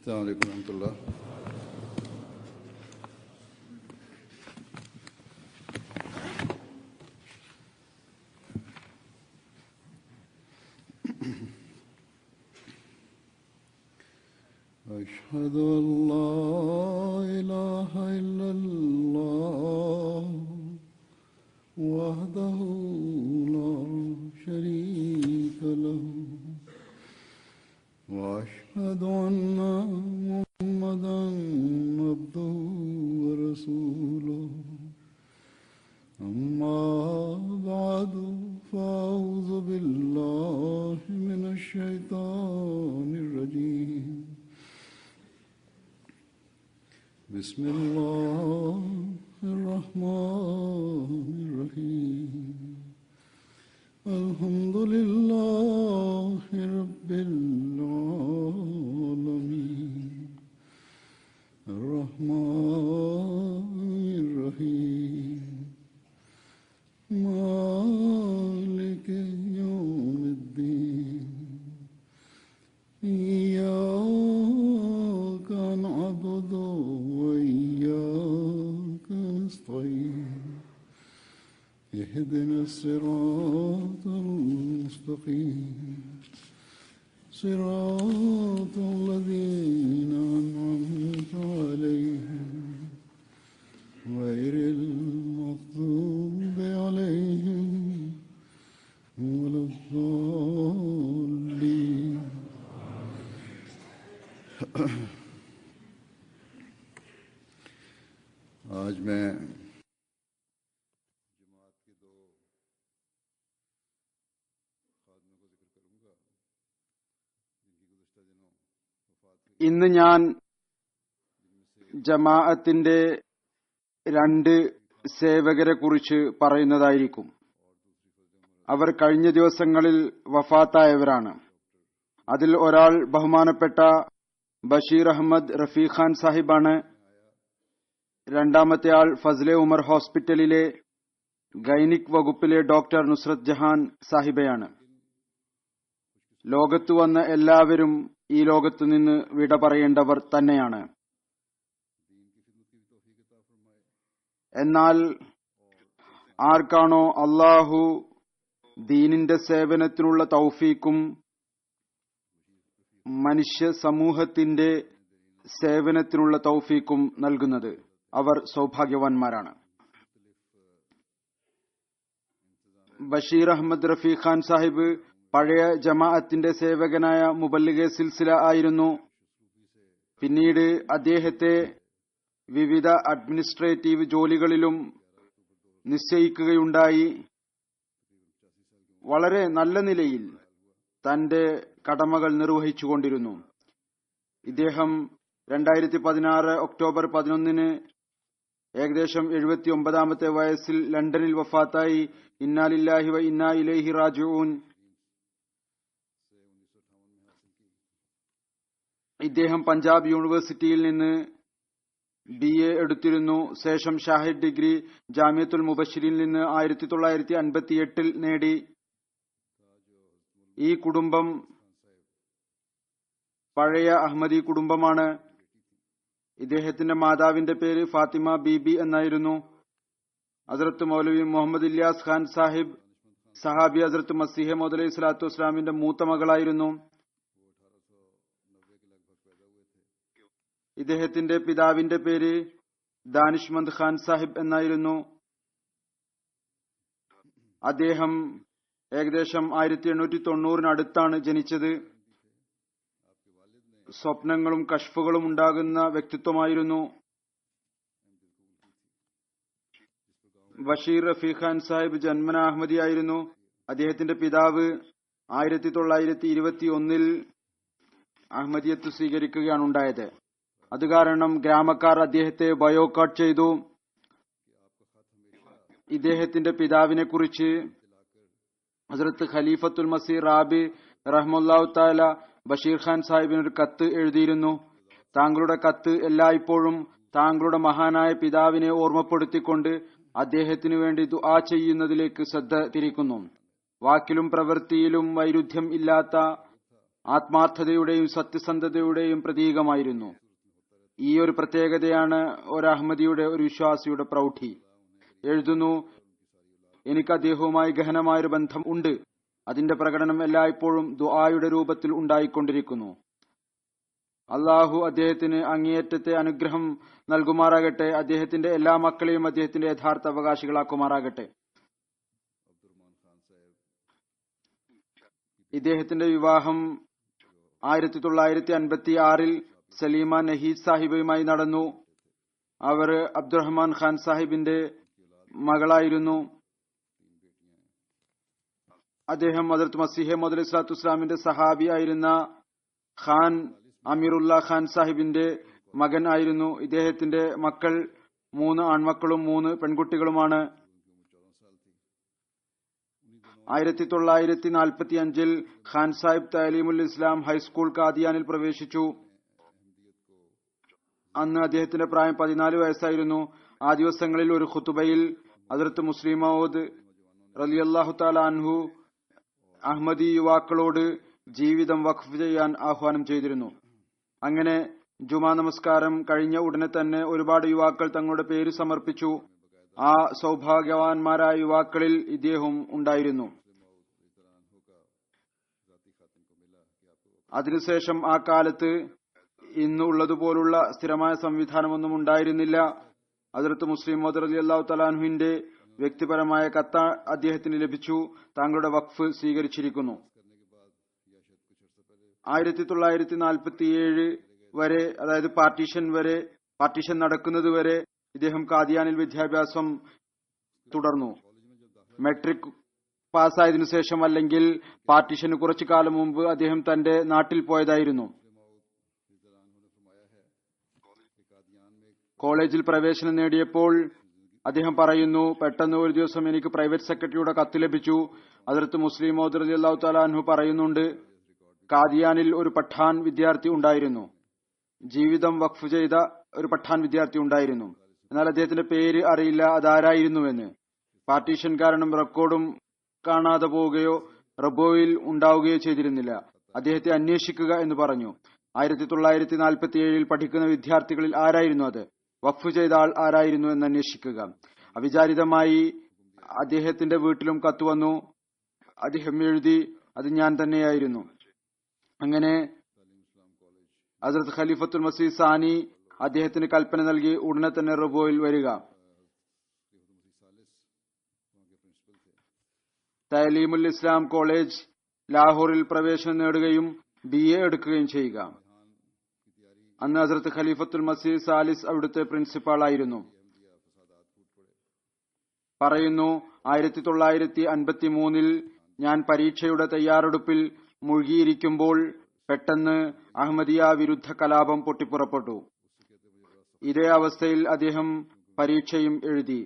السلام عليكم ورحمة الله. أشهد أن لا إله إلا الله وحده لا شريك له وأشهد أن محمدا عبده ورسوله أما بعد فأعوذ بالله من الشيطان الرجيم بسم الله الرحمن الرحيم الحمد لله رب العالمين الرحمن الرحيم مالك يوم الدين إياك نعبد وإياك نستعين اهدنا الصراط المستقيم صراط الذين أنعمت عليهم غير المغضوب عليهم ولا الضالين. आज मैं ഇന്ന് ഞാൻ ജമാഅത്തിന്റെ 2 സേവകരെ കുറിച്ച് പറയുന്നതായിരിക്കും. അവർ കഴിഞ്ഞ ദിവസങ്ങളിൽ വഫാത്തായവരാണ്. അതിൽ ഒരാൾ ബഹുമാനപ്പെട്ട ബഷീർ അഹമ്മദ് റഫീഖ് ഖാൻ സാഹിബാണ്. രണ്ടാമത്തെ ആൾ ഫസ്ലെ ഉമർ ഹോസ്പിറ്റലിലെ ഗൈനിക് വകുപ്പിലെ ഡോക്ടർ നുസ്രത് ജഹാൻ സാഹിബയാണ്. ലോകത്ത് വന്ന എല്ലാവരും ഈ ലോകത്ത് നിന്ന് വിട പറയേണ്ടവർ തന്നെയാണ്. എന്നാൽ ആർക്കാണോ അള്ളാഹു ദീനിന്റെ സേവനത്തിനുള്ള തൗഫീക്കും മനുഷ്യ സമൂഹത്തിന്റെ സേവനത്തിനുള്ള തൗഫീക്കും നൽകുന്നത്, അവർ സൗഭാഗ്യവാന്മാരാണ്. ബഷീർ അഹമ്മദ് റഫീഖ് ഖാൻ സാഹിബ് പഴയ ജമാഅത്തിന്റെ സേവകനായ മുബല്ലിഗെ സിൽസില ആയിരുന്നു. പിന്നീട് അദ്ദേഹത്തെ വിവിധ അഡ്മിനിസ്ട്രേറ്റീവ് ജോലികളിലും നിശ്ചയിക്കുകയുണ്ടായി. വളരെ നല്ല നിലയിൽ തന്റെ കടമകൾ നിർവഹിച്ചുകൊണ്ടിരുന്നു. ഇദ്ദേഹം 2016 ഒക്ടോബർ 11 ഏകദേശം 79ാമത്തെ വയസ്സിൽ ലണ്ടനിൽ വഫാത്തായി. ഇന്നാ ലില്ലാഹി വ ഇന്നാ ഇലൈഹി റാജിഊൻ. ഇദ്ദേഹം പഞ്ചാബ് യൂണിവേഴ്സിറ്റിയിൽ നിന്ന് BA എടുത്തിരുന്നു. ശേഷം ഷാഹിദ് ഡിഗ്രി ജാമിയത്തുൽ മുബശ്ശിരിൽ നിന്ന് 1958 നേടി. ഈ കുടുംബം പഴയ അഹമ്മദി കുടുംബമാണ്. ഇദ്ദേഹത്തിന്റെ മാതാവിന്റെ പേര് ഫാത്തിമ ബീബി എന്നായിരുന്നു. ഹസ്രത്ത് മൗലവി മുഹമ്മദ് ഇല്യാസ് ഖാൻ സാഹിബ് സഹാബി ഹസ്രത്ത് മസീഹ് മൗദ് അലൈഹി സ്വലാത്തു വസ്സലാമിന്റെ മൂത്ത മകളായിരുന്നു. ഇദ്ദേഹത്തിന്റെ പിതാവിന്റെ പേര് ദാനിഷ്മന്ദ് ഖാൻ സാഹിബ് എന്നായിരുന്നു. അദ്ദേഹം ഏകദേശം 1890 ജനിച്ചത്. സ്വപ്നങ്ങളും കശ്ഫുകളും ഉണ്ടാകുന്ന വ്യക്തിത്വമായിരുന്നു. ബഷീർ റഫീഖ് ഖാൻ സാഹിബ് ജന്മന അഹമ്മദിയായിരുന്നു. അദ്ദേഹത്തിന്റെ പിതാവ് 1921 അഹമ്മദിയത്ത് സ്വീകരിക്കുകയാണ് ഉണ്ടായത്. അത് കാരണം ഗ്രാമക്കാർ അദ്ദേഹത്തെ ബയോക്കാട്ട് ചെയ്തു. ഇദ്ദേഹത്തിന്റെ പിതാവിനെ കുറിച്ച് ഹസ്രത്ത് ഖലീഫത്തുൽ മസീഹ് റാബി റഹ്മത്തുള്ളാഹി തആല ബഷീർ ഖാൻ സാഹിബിന് ഒരു കത്ത് എഴുതിയിരുന്നു. താങ്കളുടെ കത്ത് എല്ലായ്പ്പോഴും താങ്കളുടെ മഹാനായ പിതാവിനെ ഓർമ്മപ്പെടുത്തിക്കൊണ്ട് അദ്ദേഹത്തിനു വേണ്ടി ദുആ ചെയ്യുന്നതിലേക്ക് ശ്രദ്ധ തിരിക്കുന്നു. വാക്കിലും പ്രവൃത്തിയിലും വൈരുദ്ധ്യം ഇല്ലാത്ത ആത്മാർത്ഥതയുടെയും സത്യസന്ധതയുടെയും പ്രതീകമായിരുന്നു. ഈ ഒരു പ്രത്യേകതയാണ് ഒരു അഹമ്മദിയുടെ, ഒരു വിശ്വാസിയുടെ പ്രൗഢി. എഴുതുന്നു, എനിക്ക് അദ്ദേഹവുമായി ഗഹനമായൊരു ബന്ധം ഉണ്ട്. അതിന്റെ പ്രകടനം എല്ലായ്പ്പോഴും ദുആയുടെ രൂപത്തിൽ ഉണ്ടായിക്കൊണ്ടിരിക്കുന്നു. അള്ളാഹു അദ്ദേഹത്തിന് അങ്ങേയറ്റത്തെ അനുഗ്രഹം നൽകുമാറാകട്ടെ. അദ്ദേഹത്തിന്റെ എല്ലാ മക്കളെയും അദ്ദേഹത്തിന്റെ യഥാർത്ഥ അവകാശികളാക്കുമാറാകട്ടെ. ഇദ്ദേഹത്തിന്റെ വിവാഹം 1956 സലീമ നഹീദ് സാഹിബയുമായി നടന്നു. അവർ അബ്ദുറഹ്മാൻ ഖാൻ സാഹിബിന്റെ മകളായിരുന്നു. അദ്ദേഹം ഹദ്റത്ത് മസീഹ് മൗഊദ് അലൈഹി സ്വലാത്തു വസ്സലാമിന്റെ സഹാബി ആയിരുന്ന ഖാൻ അമീറുല്ല ഖാൻ സാഹിബിന്റെ മകൻ ആയിരുന്നു. ഇദ്ദേഹത്തിന്റെ മക്കൾ 3 ആൺമക്കളും 3 പെൺകുട്ടികളുമാണ്. 1945 ഖാൻ സാഹിബ് തഅലീമുൽ ഇസ്ലാം ഹൈസ്കൂൾ ഖാദിയാനിൽ പ്രവേശിച്ചു. അന്ന് അദ്ദേഹത്തിന്റെ പ്രായം 14 വയസ്സായിരുന്നു. ആ ദിവസങ്ങളിൽ ഒരു ഖുതുബയിൽ ഹദ്റത്ത് മുസ്ലിം മൗഊദ് റളിയല്ലാഹു തആല അൻഹു അഹ്മദി യുവാക്കളോട് ജീവിതം വഖഫ് ചെയ്യാൻ ആഹ്വാനം ചെയ്തിരുന്നു. അങ്ങനെ ജുമാ നമസ്കാരം കഴിഞ്ഞ ഉടനെ തന്നെ ഒരുപാട് യുവാക്കൾ തങ്ങളുടെ പേര് സമർപ്പിച്ചു. ആ സൗഭാഗ്യവാന്മാരായ യുവാക്കളിൽ ഇദ്ദേഹവും ഉണ്ടായിരുന്നു. അതിനുശേഷം ആ കാലത്ത് ഇന്ന് ഉള്ളതുപോലുള്ള സ്ഥിരമായ സംവിധാനമൊന്നും ഉണ്ടായിരുന്നില്ല. ഹദ്റത്ത് മുസ്ലിം മൗഊദ് റളിയല്ലാഹു തആല അൻഹുവിന്റെ വ്യക്തിപരമായ കത്ത് അദ്ദേഹത്തിന് ലഭിച്ചു. താങ്കളുടെ വഖഫ് സ്വീകരിച്ചിരിക്കുന്നു. 1947 വരെ, അതായത് പാർട്ടീഷൻ നടക്കുന്നത് വരെ ഇദ്ദേഹം ഖാദിയാനിൽ വിദ്യാഭ്യാസം തുടർന്നു. മെട്രിക് പാസ്സായതിനു ശേഷം അല്ലെങ്കിൽ പാർട്ടീഷന് കുറച്ചു കാലം മുമ്പ് അദ്ദേഹം തന്റെ നാട്ടിൽ പോയതായിരുന്നു. കോളേജിൽ പ്രവേശനം നേടിയപ്പോൾ അദ്ദേഹം പറയുന്നു, പെട്ടെന്ന് ഒരു ദിവസം എനിക്ക് പ്രൈവറ്റ് സെക്രട്ടറിയുടെ കത്ത് ലഭിച്ചു. ഹദ്റത്ത് മുസ്ലിം മൗഊദ് റളിയല്ലാഹു തആല അൻഹു പറയുന്നുണ്ട്, ഖാദിയാനിൽ ഒരു പഠാൻ വിദ്യാർത്ഥി ഉണ്ടായിരുന്നു, ജീവിതം വഖഫ് ചെയ്ത ഒരു പഠാൻ വിദ്യാർത്ഥി ഉണ്ടായിരുന്നു. എന്നാൽ അദ്ദേഹത്തിന്റെ പേര് അറിയില്ല, അതാരായിരുന്നുവെന്ന്. പാർട്ടീഷൻ കാരണം റെക്കോർഡും കാണാതെ പോവുകയോ റബോയിൽ ഉണ്ടാവുകയോ ചെയ്തിരുന്നില്ല. അദ്ദേഹത്തെ അന്വേഷിക്കുക എന്ന് പറഞ്ഞു. 1947 പഠിക്കുന്ന വിദ്യാർത്ഥികളിൽ ആരായിരുന്നു അത്, വഖഫ് ചെയ്ത ആൾ ആരായിരുന്നു എന്ന് അന്വേഷിക്കുക. അവിചാരിതമായി അദ്ദേഹത്തിന്റെ വീട്ടിലും കത്ത് വന്നു. അദ്ദേഹം എഴുതി, അത് ഞാൻ തന്നെയായിരുന്നു. അങ്ങനെ ഹസ്രത്ത് ഖലീഫത്തുൽ മസീഹ് സാനി അദ്ദേഹത്തിന് കൽപ്പന നൽകി, ഉടനെ തന്നെ റബോയിൽ വരിക. തഅലീമുൽ ഇസ്ലാം കോളേജ് ലാഹോറിൽ പ്രവേശനം നേടുകയും BA എടുക്കുകയും ചെയ്യുക. അന്ന് ഹസ്രത്ത് ഖലീഫത്തുൽ മസീഹ് സാലിസ് അവിടുത്തെ പ്രിൻസിപ്പാൾ ആയിരുന്നു. പറയുന്നു, 1953 ഞാൻ പരീക്ഷയുടെ തയ്യാറെടുപ്പിൽ മുഴുകിയിരിക്കുമ്പോൾ പെട്ടെന്ന് അഹമ്മദിയ വിരുദ്ധ കലാപം പൊട്ടിപ്പുറപ്പെട്ടു. ഇതേ അവസ്ഥയിൽ അദ്ദേഹം പരീക്ഷയും എഴുതി.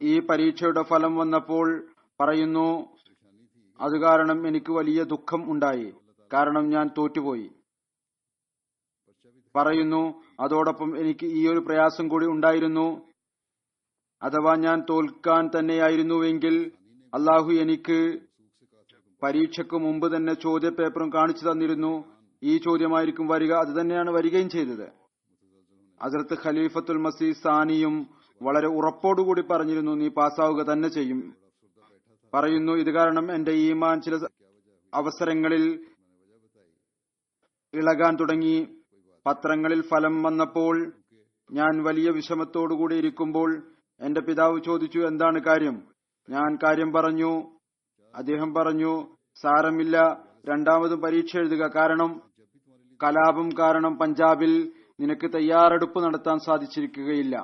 ഈ പരീക്ഷയുടെ ഫലം വന്നപ്പോൾ പറയുന്നു, അത് കാരണം എനിക്ക് വലിയ ദുഃഖം ഉണ്ടായി, കാരണം ഞാൻ തോറ്റുപോയി. പറയുന്നു, അതോടൊപ്പം എനിക്ക് ഈ ഒരു പ്രയാസം കൂടി ഉണ്ടായിരുന്നു, അഥവാ ഞാൻ തോൽക്കാൻ തന്നെയായിരുന്നുവെങ്കിൽ അള്ളാഹു എനിക്ക് പരീക്ഷയ്ക്ക് മുമ്പ് തന്നെ ചോദ്യപേപ്പറും കാണിച്ചു തന്നിരുന്നു. ഈ ചോദ്യമായിരിക്കും വരിക, അത് തന്നെയാണ് വരികയും ചെയ്തത്. ഹസ്രത്ത് ഖലീഫത്തുൽ മസീഹ് സാനിയും വളരെ ഉറപ്പോടുകൂടി പറഞ്ഞിരുന്നു, നീ പാസ്സാവുക തന്നെ ചെയ്യും. പറയുന്നു, ഇത് കാരണം എന്റെ ഈമാൻ ചില അവസരങ്ങളിൽ ഇളകാൻ തുടങ്ങി. പത്രങ്ങളിൽ ഫലം വന്നപ്പോൾ ഞാൻ വലിയ വിഷമത്തോടുകൂടി ഇരിക്കുമ്പോൾ എന്റെ പിതാവ് ചോദിച്ചു, എന്താണ് കാര്യം? ഞാൻ കാര്യം പറഞ്ഞു. അദ്ദേഹം പറഞ്ഞു, സാരമില്ല, രണ്ടാമതും പരീക്ഷ എഴുതുക, കാരണം കലാപം കാരണം പഞ്ചാബിൽ നിനക്ക് തയ്യാറെടുപ്പ് നടത്താൻ സാധിച്ചിരിക്കുകയില്ല.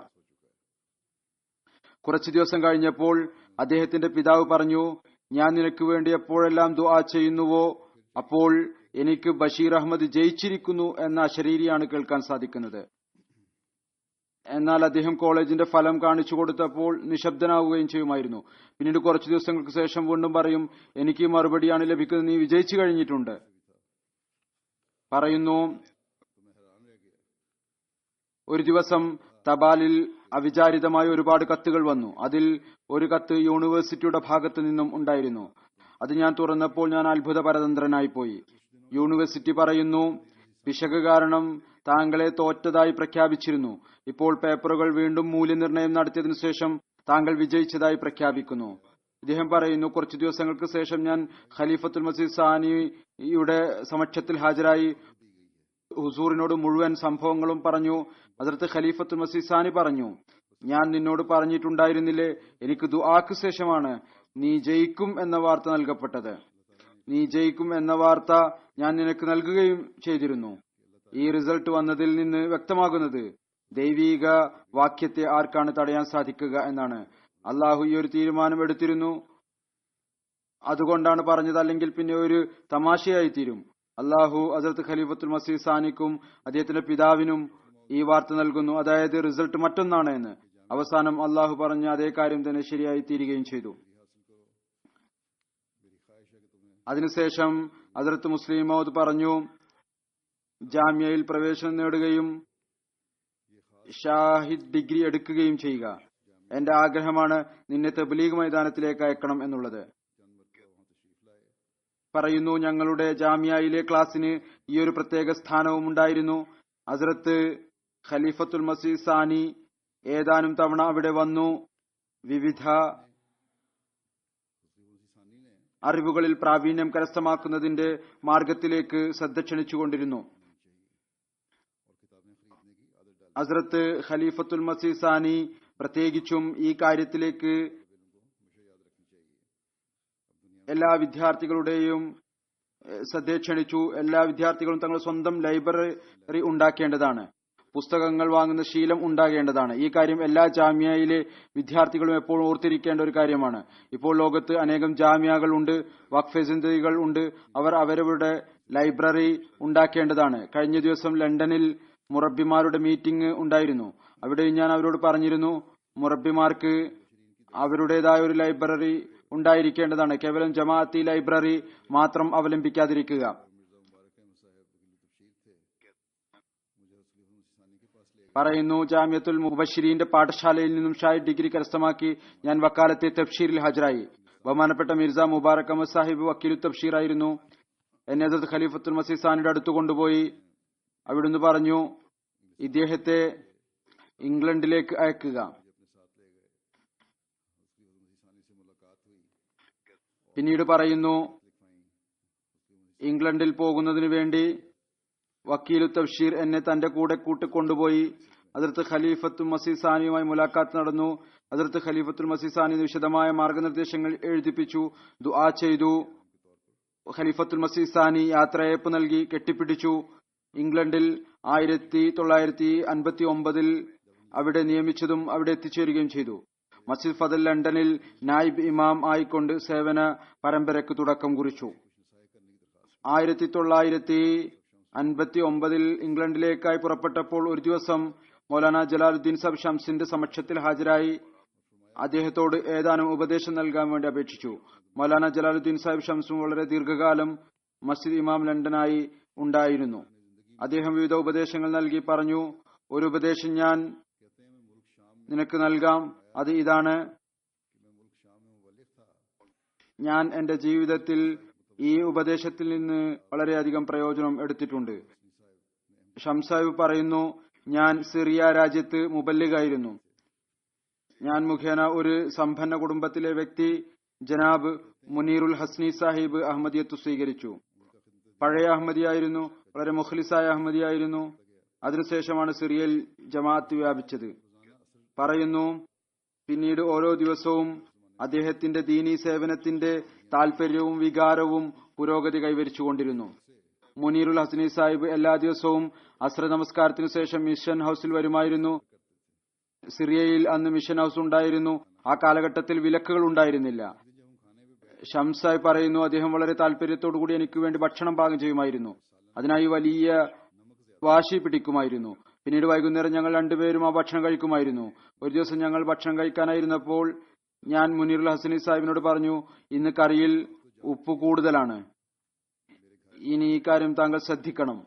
കുറച്ചു ദിവസം കഴിഞ്ഞപ്പോൾ അദ്ദേഹത്തിന്റെ പിതാവ് പറഞ്ഞു, ഞാൻ നിനക്ക് വേണ്ടി എപ്പോഴെല്ലാം ദുആ ചെയ്യുന്നുവോ അപ്പോൾ എനിക്ക് ബഷീർ അഹമ്മദ് ജയിച്ചിരിക്കുന്നു എന്ന അശരീരിയാണ് കേൾക്കാൻ സാധിക്കുന്നത്. എന്നാൽ അദ്ദേഹം കോളേജിന്റെ ഫലം കാണിച്ചു കൊടുത്തപ്പോൾ നിശബ്ദനാവുകയും ചെയ്യുമായിരുന്നു. പിന്നീട് കുറച്ചു ദിവസങ്ങൾക്ക് ശേഷം വീണ്ടും പറയും, എനിക്ക് മറുപടിയാണ് ലഭിക്കുന്നത്, നീ വിജയിച്ചു കഴിഞ്ഞിട്ടുണ്ട്. പറയുന്നു, ഒരു ദിവസം തപാലിൽ അവിചാരിതമായി ഒരുപാട് കത്തുകൾ വന്നു. അതിൽ ഒരു കത്ത് യൂണിവേഴ്സിറ്റിയുടെ ഭാഗത്തു നിന്നും ഉണ്ടായിരുന്നു. അത് ഞാൻ തുറന്നപ്പോൾ ഞാൻ അത്ഭുത പരതന്ത്രനായിപ്പോയി. യൂണിവേഴ്സിറ്റി പറയുന്നു, പിശക് കാരണം താങ്കളെ തോറ്റതായി പ്രഖ്യാപിച്ചിരുന്നു. ഇപ്പോൾ പേപ്പറുകൾ വീണ്ടും മൂല്യനിർണ്ണയം നടത്തിയതിനു ശേഷം താങ്കൾ വിജയിച്ചതായി പ്രഖ്യാപിക്കുന്നു. ഇദ്ദേഹം പറയുന്നു, കുറച്ചു ദിവസങ്ങൾക്ക് ശേഷം ഞാൻ ഖലീഫത്തുൽ മസീഹ് സാനിയുടെ സമക്ഷത്തിൽ ഹാജരായി ഹുസൂറിനോട് മുഴുവൻ സംഭവങ്ങളും പറഞ്ഞു. ഹദ്റത്ത് ഖലീഫത്തുൽ മസീഹ് സാനി പറഞ്ഞു, ഞാൻ നിന്നോട് പറഞ്ഞിട്ടുണ്ടായിരുന്നില്ലേ, എനിക്ക് ദുആക്ക് ശേഷമാണ് നീ ജയിക്കും എന്ന വാർത്ത നൽകപ്പെട്ടത്. നീ ജയിക്കും എന്ന വാർത്ത ഞാൻ നിനക്ക് നൽകുകയും ചെയ്തിരുന്നു. ഈ റിസൾട്ട് വന്നതിൽ നിന്ന് വ്യക്തമാകുന്നത് ദൈവീക വാക്യത്തെ ആർക്കാണ് തടയാൻ സാധിക്കുക എന്നാണ്. അള്ളാഹു ഈ ഒരു തീരുമാനം എടുത്തിരുന്നു, അതുകൊണ്ടാണ് പറഞ്ഞത്, അല്ലെങ്കിൽ പിന്നെ ഒരു തമാശയായി തീരും. അള്ളാഹു ഹദ്റത്ത് ഖലീഫത്തുൽ മസീഹ് സാനിക്കും അദ്ദേഹത്തിന്റെ പിതാവിനും ഈ വാർത്ത നൽകുന്നു, അതായത് റിസൾട്ട് മറ്റൊന്നാണ് എന്ന്. അവസാനം അള്ളാഹു പറഞ്ഞ അതേ കാര്യം തന്നെ ശരിയായി തീരുകയും ചെയ്തു. അതിനുശേഷം ഹദ്റത്ത് മുസ്ലിം മൗദ് പറഞ്ഞു, ജാമ്യയിൽ പ്രവേശനം നേടുകയും ഷാഹിദ് ഡിഗ്രി എടുക്കുകയും ചെയ്യുക. എന്റെ ആഗ്രഹമാണ് നിന്നെ തബ്ലീഗ് മൈതാനത്തിലേക്ക് അയക്കണം എന്നുള്ളത്. പറയുന്നു, ഞങ്ങളുടെ ജാമ്യയിലെ ക്ലാസ്സിന് ഈ ഒരു പ്രത്യേക സ്ഥാനവും ഉണ്ടായിരുന്നു. ഹസ്രത്ത് ഖലീഫത്തുൽ മസീഹ് സാനി ഏതാനും തവണ അവിടെ വന്നു വിവിധ അറിവുകളിൽ പ്രാവീണ്യം കരസ്ഥമാക്കുന്നതിന്റെ മാർഗത്തിലേക്ക് ശ്രദ്ധ ക്ഷണിച്ചുകൊണ്ടിരുന്നു. ഹസ്രത്ത് ഖലീഫത്തുൽ മസീഹ് സാനി പ്രത്യേകിച്ചും ഈ കാര്യത്തിലേക്ക് എല്ലാ വിദ്യാർത്ഥികളുടെയും ശ്രദ്ധ ക്ഷണിച്ചു. എല്ലാ വിദ്യാർത്ഥികളും തങ്ങളുടെ സ്വന്തം ലൈബ്രറി ഉണ്ടാക്കേണ്ടതാണ്, പുസ്തകങ്ങൾ വാങ്ങുന്ന ശീലം ഉണ്ടാകേണ്ടതാണ്. ഈ കാര്യം എല്ലാ ജാമ്യയിലെ വിദ്യാർത്ഥികളും എപ്പോഴും ഓർത്തിരിക്കേണ്ട ഒരു കാര്യമാണ്. ഇപ്പോൾ ലോകത്ത് അനേകം ജാമ്യകൾ ഉണ്ട്, വഖഫ് സിന്ദഗികൾ ഉണ്ട്. അവർ അവരവരുടെ ലൈബ്രറി ഉണ്ടാക്കേണ്ടതാണ്. കഴിഞ്ഞ ദിവസം ലണ്ടനിൽ മുറബിമാരുടെ മീറ്റിംഗ് ഉണ്ടായിരുന്നു. അവിടെ ഞാൻ അവരോട് പറഞ്ഞിരുന്നു, മുറബിമാർക്ക് അവരുടേതായ ഒരു ലൈബ്രറി ഉണ്ടായിരിക്കേണ്ടതാണ്. കേവലം ജമാഅത്തി ലൈബ്രറി മാത്രം അവലംബിക്കാതിരിക്കുക. പറയുന്നു, ജാമ്യത്തുൽ മുബശ്ശിരീന്റെ പാഠശാലയിൽ നിന്നും ഷാഹിദ് ഡിഗ്രി കരസ്ഥമാക്കി ഞാൻ വക്കാലത്തെ തഫ്ഷീറിൽ ഹാജരായി. ബഹുമാനപ്പെട്ട മിർസ മുബാറക് അഹമ്മദ് സാഹിബ് വക്കീലു തഫ്ഷീർ ആയിരുന്നു. എന്നെ ഹദ്റത്ത് ഖലീഫത്തുൽ മസീഹ് സാനിയുടെ അടുത്ത് കൊണ്ടുപോയി അവിടുന്ന് പറഞ്ഞു, ഇദ്ദേഹത്തെ ഇംഗ്ലണ്ടിലേക്ക് അയക്കുക. പിന്നീട് പറയുന്നു, ഇംഗ്ലണ്ടിൽ പോകുന്നതിനു വേണ്ടി വക്കീലു തഫ്ഷീർ എന്നെ തന്റെ കൂടെ കൂട്ടിക്കൊണ്ടുപോയി. ഹദ്റത്ത് ഖലീഫത്തുൽ മസീഹ് സാനിയുമായി മുലാഖാത്ത് നടന്നു. ഹദ്റത്ത് ഖലീഫത്തുൽ മസീഹ് സാനി വിശദമായ മാർഗനിർദ്ദേശങ്ങൾ എഴുതിപ്പിച്ചു, ദുആ ചെയ്തു. ഖലീഫത്തുൽ മസീഹ് സാനി യാത്രയയപ്പ് നൽകി, കെട്ടിപ്പിടിച്ചു. ഇംഗ്ലണ്ടിൽ 1959 അവിടെ നിയമിച്ചതും അവിടെ എത്തിച്ചേരുകയും ചെയ്തു. മസ്ജിദ് ഫദൽ ലണ്ടനിൽ നായിബ് ഇമാം ആയിക്കൊണ്ട് സേവന പരമ്പരയ്ക്ക് തുടക്കം കുറിച്ചു. 1959 ഇംഗ്ലണ്ടിലേക്കായി പുറപ്പെട്ടപ്പോൾ ഒരു ദിവസം മൗലാന ജലാലുദ്ദീൻ സാഹിബ് ഷംസിന്റെ സമക്ഷത്തിൽ ഹാജരായി അദ്ദേഹത്തോട് ഏതാനും ഉപദേശം നൽകാൻ വേണ്ടി അപേക്ഷിച്ചു. മൗലാന ജലാലുദ്ദീൻ സാഹിബ് ഷംസും വളരെ ദീർഘകാലം മസ്ജിദ് ഇമാം ലണ്ടനായി ഉണ്ടായിരുന്നു. അദ്ദേഹം വിവിധ ഉപദേശങ്ങൾ നൽകി പറഞ്ഞു, ഒരു ഉപദേശം ഞാൻ നിനക്ക് നൽകാം. അത് ഇതാണ്, ഞാൻ എന്റെ ജീവിതത്തിൽ ഈ ഉപദേശത്തിൽ നിന്ന് വളരെയധികം പ്രയോജനം എടുത്തിട്ടുണ്ട്. ഷംസാഹിബ് പറയുന്നു, ഞാൻ സിറിയ രാജ്യത്ത് മുബല്ലിഗായിരുന്നു. ഞാൻ മുഖേന ഒരു സമ്പന്ന കുടുംബത്തിലെ വ്യക്തി ജനാബ് മുനീറുൽ ഹസ്നി സാഹിബ് അഹമ്മദിയത്ത് സ്വീകരിച്ചു. പഴയ അഹമ്മദിയായിരുന്നു, വളരെ മുഖ്ലിസായ അഹമ്മദിയായിരുന്നു. അതിനുശേഷമാണ് സിറിയയിൽ ജമാഅത്ത് വ്യാപിച്ചത്. പറയുന്നു, പിന്നീട് ഓരോ ദിവസവും അദ്ദേഹത്തിന്റെ ദീനീ സേവനത്തിന്റെ താൽപര്യവും വികാരവും പുരോഗതി കൈവരിച്ചുകൊണ്ടിരുന്നു. മുനീറുൽ ഹസ്നി സാഹിബ് എല്ലാ ദിവസവും അസ്ര നമസ്കാരത്തിനു ശേഷം മിഷൻ ഹൌസിൽ വരുമായിരുന്നു. സിറിയയിൽ അന്ന് മിഷൻ ഹൌസ് ഉണ്ടായിരുന്നു. ആ കാലഘട്ടത്തിൽ വിലക്കുകൾ ഉണ്ടായിരുന്നില്ല. ഷംസായി പറയുന്നു, അദ്ദേഹം വളരെ താല്പര്യത്തോടുകൂടി എനിക്ക് വേണ്ടി ഭക്ഷണം പാകം ചെയ്യുമായിരുന്നു. അതിനായി വലിയ വാശി പിടിക്കുമായിരുന്നു. പിന്നീട് വൈകുന്നേരം ഞങ്ങൾ രണ്ടുപേരും ആ ഭക്ഷണം കഴിക്കുമായിരുന്നു. ഒരു ദിവസം ഞങ്ങൾ ഭക്ഷണം കഴിക്കാനായിരുന്നപ്പോൾ ഞാൻ മുനീറുൽ ഹസനി സാഹിബിനോട് പറഞ്ഞു, ഇന്ന് കറിയിൽ ഉപ്പ് കൂടുതലാണ്, ഇനി ഈ കാര്യം താങ്കൾ ശ്രദ്ധിക്കണം.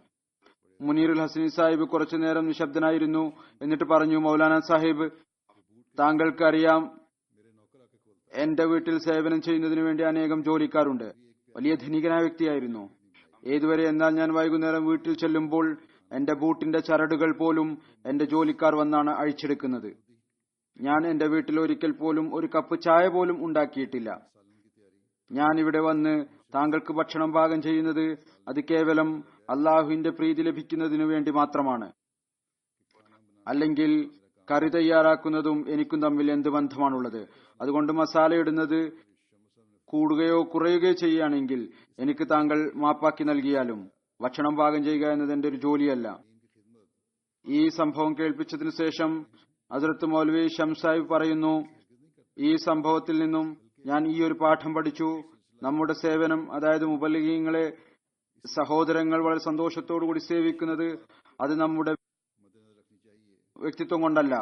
മുനീറുൽ ഹസനി സാഹിബ് കുറച്ചു നേരം നിശബ്ദനായിരുന്നു. എന്നിട്ട് പറഞ്ഞു, മൗലാന സാഹിബ്, താങ്കൾക്ക് അറിയാം എന്റെ വീട്ടിൽ സേവനം ചെയ്യുന്നതിനു വേണ്ടി അനേകം ജോലിക്കാരുണ്ട്. വലിയ ധനികനായ വ്യക്തിയായിരുന്നു. ഏതുവരെ എന്നാൽ ഞാൻ വൈകുന്നേരം വീട്ടിൽ ചെല്ലുമ്പോൾ എന്റെ ബൂട്ടിന്റെ ചരടുകൾ പോലും എന്റെ ജോലിക്കാർ വന്നാണ് അഴിച്ചെടുക്കുന്നത്. ഞാൻ എന്റെ വീട്ടിൽ ഒരിക്കൽ പോലും ഒരു കപ്പ് ചായ പോലും ഉണ്ടാക്കിയിട്ടില്ല. ഞാൻ ഇവിടെ വന്ന് താങ്കൾക്ക് ഭക്ഷണം പാകം ചെയ്യുന്നത് അത് കേവലം അള്ളാഹുവിന്റെ പ്രീതി ലഭിക്കുന്നതിനു വേണ്ടി മാത്രമാണ്. അല്ലെങ്കിൽ കറി തയ്യാറാക്കുന്നതും എനിക്കും തമ്മിൽ എന്ത് ബന്ധമാണുള്ളത്? അതുകൊണ്ട് മസാല ഇടുന്നത് കൂടുകയോ കുറയുകയോ ചെയ്യുകയാണെങ്കിൽ എനിക്ക് താങ്കൾ മാപ്പാക്കി നൽകിയാലും ഭക്ഷണം പാകം ചെയ്യുക എന്നത് എന്റെ ഒരു ജോലിയല്ല. ഈ സംഭവം കേൾപ്പിച്ചതിനു ശേഷം ഹസ്രത്ത് മൗലവി ഷംസാഹിബ് പറയുന്നു, ഈ സംഭവത്തിൽ നിന്നും ഞാൻ ഈ ഒരു പാഠം പഠിച്ചു. നമ്മുടെ സേവനം, അതായത് മുബല്ലിഗീങ്ങളെ സഹോദരങ്ങൾ വളരെ സന്തോഷത്തോടുകൂടി സേവിക്കുന്നത്, അത് നമ്മുടെ വ്യക്തിത്വം കൊണ്ടല്ല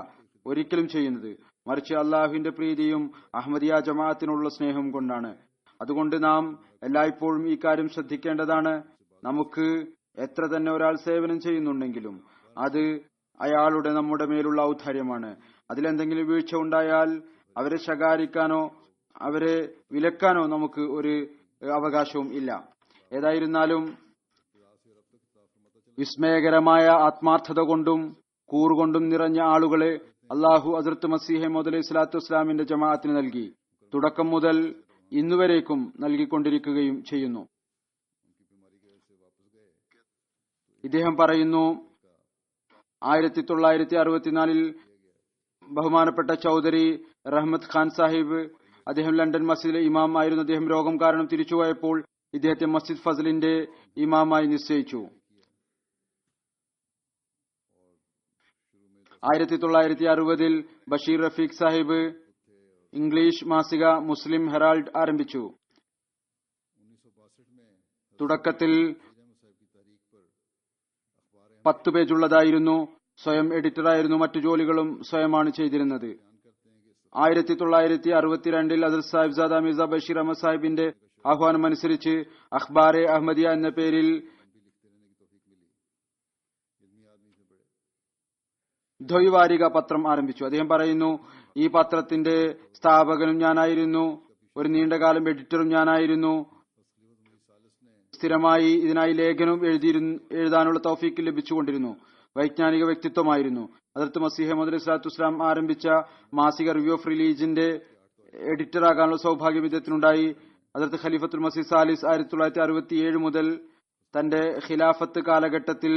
ഒരിക്കലും ചെയ്യുന്നത്, മറിച്ച് അള്ളാഹുവിന്റെ പ്രീതിയും അഹമ്മദിയ ജമാഅത്തിനുള്ള സ്നേഹവും കൊണ്ടാണ്. അതുകൊണ്ട് നാം എല്ലായ്പ്പോഴും ഈ കാര്യം ശ്രദ്ധിക്കേണ്ടതാണ്. നമുക്ക് എത്ര തന്നെ ഒരാൾ സേവനം ചെയ്യുന്നുണ്ടെങ്കിലും അത് അയാളുടെ നമ്മുടെ മേലുള്ള ഔദാര്യമാണ്. അതിലെന്തെങ്കിലും വീഴ്ച ഉണ്ടായാൽ അവരെ ശകാരിക്കാനോ അവരെ വിലക്കാനോ നമുക്ക് ഒരു അവകാശവും ഇല്ല. ഏതായിരുന്നാലും വിസ്മയകരമായ ആത്മാർത്ഥത കൊണ്ടും കൂറുകൊണ്ടും നിറഞ്ഞ ആളുകളെ അള്ളാഹു ഹസ്രത്ത് മസീഹ് മൗഊദ് അലൈഹി സ്വലാത്തു വസ്സലാമിന്റെ ജമാഅത്തിന് നൽകി. തുടക്കം മുതൽ ഇന്നുവരേക്കും നൽകിക്കൊണ്ടിരിക്കുകയും ചെയ്യുന്നു. ഇദ്ദേഹം പറയുന്നു, 1964 ബഹുമാനപ്പെട്ട ചൌധരി റഹ്മത്ത് ഖാൻ സാഹിബ്, അദ്ദേഹം ലണ്ടൻ മസ്ജിദിലെ ഇമാം ആയിരുന്നു. അദ്ദേഹം രോഗം കാരണം തിരിച്ചുപോയപ്പോൾ ഇദ്ദേഹത്തെ മസ്ജിദ് ഫസലിന്റെ ഇമാമായി നിശ്ചയിച്ചു. 1960 ബഷീർ റഫീഖ് സാഹിബ് ഇംഗ്ലീഷ് മാസിക മുസ്ലിം ഹെറാൾഡ് ആരംഭിച്ചു. തുടക്കത്തിൽ 10 പേജുള്ളതായിരുന്നു. സ്വയം എഡിറ്ററായിരുന്നു. മറ്റു ജോലികളും സ്വയമാണ് ചെയ്തിരുന്നത്. 1962 ഹസ്രത്ത് സാഹിബ്സാദ മിർസ ബഷീർ അഹമ്മദ് സാഹിബിന്റെ ആഹ്വാനമനുസരിച്ച് അഖ്ബാറെ അഹമ്മദിയ എന്ന പേരിൽ ദ്വൈവാരിക പത്രം ആരംഭിച്ചു. അദ്ദേഹം പറയുന്നു, ഈ പത്രത്തിന്റെ സ്ഥാപകനും ഞാനായിരുന്നു. ഒരു നീണ്ടകാലം എഡിറ്ററും ഞാനായിരുന്നു. സ്ഥിരമായി ഇതിനായി ലേഖനവും എഴുതാനുള്ള തൗഫീക്ക് ലഭിച്ചുകൊണ്ടിരുന്നു. വൈജ്ഞാനിക വ്യക്തിത്വമായിരുന്നു. ഹദ്റത്ത് മസീഹ് മൗഊദ് അലൈഹി സ്വലാത്തു വസ്സലാം ആരംഭിച്ച മാസിക റിവ്യൂ ഓഫ് റിലീജിയന്റെ എഡിറ്ററാകാനുള്ള സൗഭാഗ്യം ഇദ്ദേഹത്തിനുണ്ടായി. ഹദ്റത്ത് ഖലീഫത്തുൽ മസീഹ് സാലിസ് 1967 മുതൽ തന്റെ ഖിലാഫത്ത് കാലഘട്ടത്തിൽ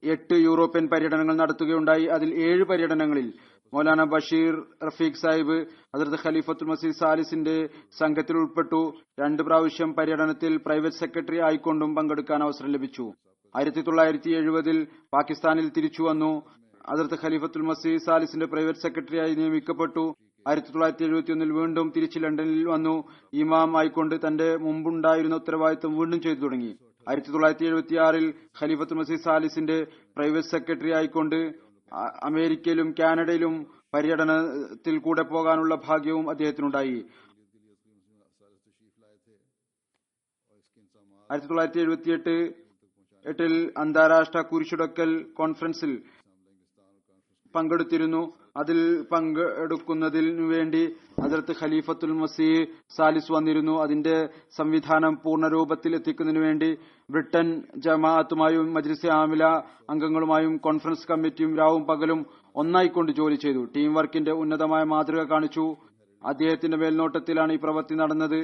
8 യൂറോപ്യൻ പര്യടനങ്ങൾ നടത്തുകയുണ്ടായി. അതിൽ 7 പര്യടനങ്ങളിൽ മൗലാന ബഷീർ റഫീഖ് സാഹിബ് ഹദ്റത്ത് ഖലീഫത്തുൽ മസീഹ് സാലിസിന്റെ സംഘത്തിൽ ഉൾപ്പെട്ടു. 2 പ്രാവശ്യം പര്യടനത്തിൽ പ്രൈവറ്റ് സെക്രട്ടറി ആയിക്കൊണ്ടും പങ്കെടുക്കാൻ അവസരം ലഭിച്ചു. 1970 പാകിസ്ഥാനിൽ തിരിച്ചു വന്നു. ഹദ്റത്ത് ഖലീഫത്തുൽ മസീഹ് സാലിസിന്റെ പ്രൈവറ്റ് സെക്രട്ടറിയായി നിയമിക്കപ്പെട്ടു. 1971 വീണ്ടും തിരിച്ച് ലണ്ടനിൽ വന്നു. ഇമാം ആയിക്കൊണ്ട് തന്റെ മുമ്പുണ്ടായിരുന്ന ഉത്തരവാദിത്വം വീണ്ടും ചെയ്തു തുടങ്ങി. 1976 ഖലീഫത്തുൽ മസീഹ് സാലിസിന്റെ പ്രൈവറ്റ് സെക്രട്ടറി ആയിക്കൊണ്ട് അമേരിക്കയിലും കാനഡയിലും പര്യടനത്തിൽ കൂടെ പോകാനുള്ള ഭാഗ്യവും അദ്ദേഹത്തിനുണ്ടായി. 1978 അന്താരാഷ്ട്ര കുരിശുടക്കൽ കോൺഫറൻസിൽ പങ്കെടുത്തിരുന്നു. അതിൽ പങ്കെടുക്കുന്നതിനു വേണ്ടി ഹദ്റത്ത് ഖലീഫത്തുൽ മസീഹ് സാലിസ് വന്നിരുന്നു. അതിന്റെ സംവിധാനം പൂർണ്ണരൂപത്തിൽ എത്തിക്കുന്നതിനു വേണ്ടി ബ്രിട്ടൻ ജമാഅത്തുമായും മജ്ലിസെ ആമില അംഗങ്ങളുമായും കോൺഫറൻസ് കമ്മിറ്റിയും രാവും പകലും ഒന്നായിക്കൊണ്ട് ജോലി ചെയ്തു. ടീം വർക്കിന്റെ ഉന്നതമായ മാതൃക കാണിച്ചു. അദ്ദേഹത്തിന്റെ മേൽനോട്ടത്തിലാണ് ഈ പ്രവൃത്തി നടന്നത്.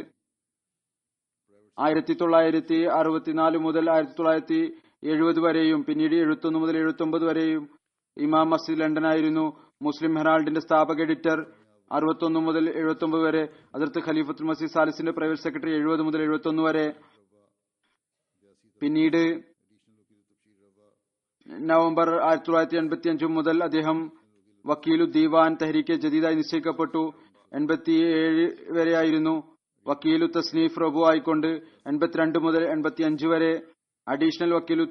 1964 മുതൽ 1970 വരെയും പിന്നീട് 71 മുതൽ 79 വരെയും ഇമാം മസ്ജിദ് ലണ്ടനായിരുന്നു. മുസ്ലിം ഹെറാൾഡിന്റെ സ്ഥാപക എഡിറ്റർ 61 മുതൽ 79 വരെ. ഹദ്റത്ത് ഖലീഫത്തുൽ മസീഹ് സാലിസിന്റെ പ്രൈവറ്റ് സെക്രട്ടറി 70 മുതൽ 71 വരെ. പിന്നീട് നവംബർ 1985 മുതൽ അദ്ദേഹം വക്കീലു ദീവാൻ തെഹ്രീക്കെ ജദീദായി നിശ്ചയിക്കപ്പെട്ടു. 87 വരെയായിരുന്നു വക്കീലു തസ്നീഫ് റബു ആയിക്കൊണ്ട്. 82 മുതൽ 85 വരെ അഡീഷണൽ വക്കീലു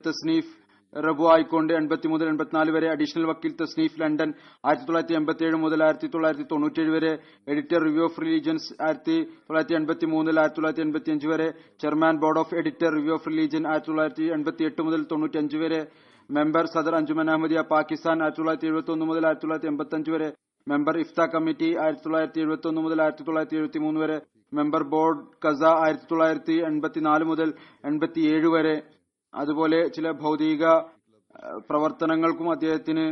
തസ്നീഫ് റബു ആയിക്കൊണ്ട്. 80 മുതൽ 84 വരെ അഡീഷണൽ വക്കീൽ തസ്നീഫ് ലണ്ടൻ. 1987 മുതൽ 1997 വരെ എഡിറ്റർ റിവ്യൂ ഓഫ് റിലീജിയൻസ്. 1983 മുതൽ 1985 വരെ chairman board of editor review of religion. 1988 മുതൽ 95 വരെ മെമ്പർ സദർ അഞ്ജുമൻ അഹമ്മദിയ പാകിസ്ഥാൻ. 1971 മുതൽ 1985 വരെ മെമ്പർ ഇഫ്ത കമ്മിറ്റി 1971 മുതൽ 1973 വരെ, മെമ്പർ ബോർഡ് കസ 1984 മുതൽ 87 വരെ. അതുപോലെ ചില ഭൗതിക പ്രവർത്തനങ്ങൾക്കും അദ്ദേഹത്തിന്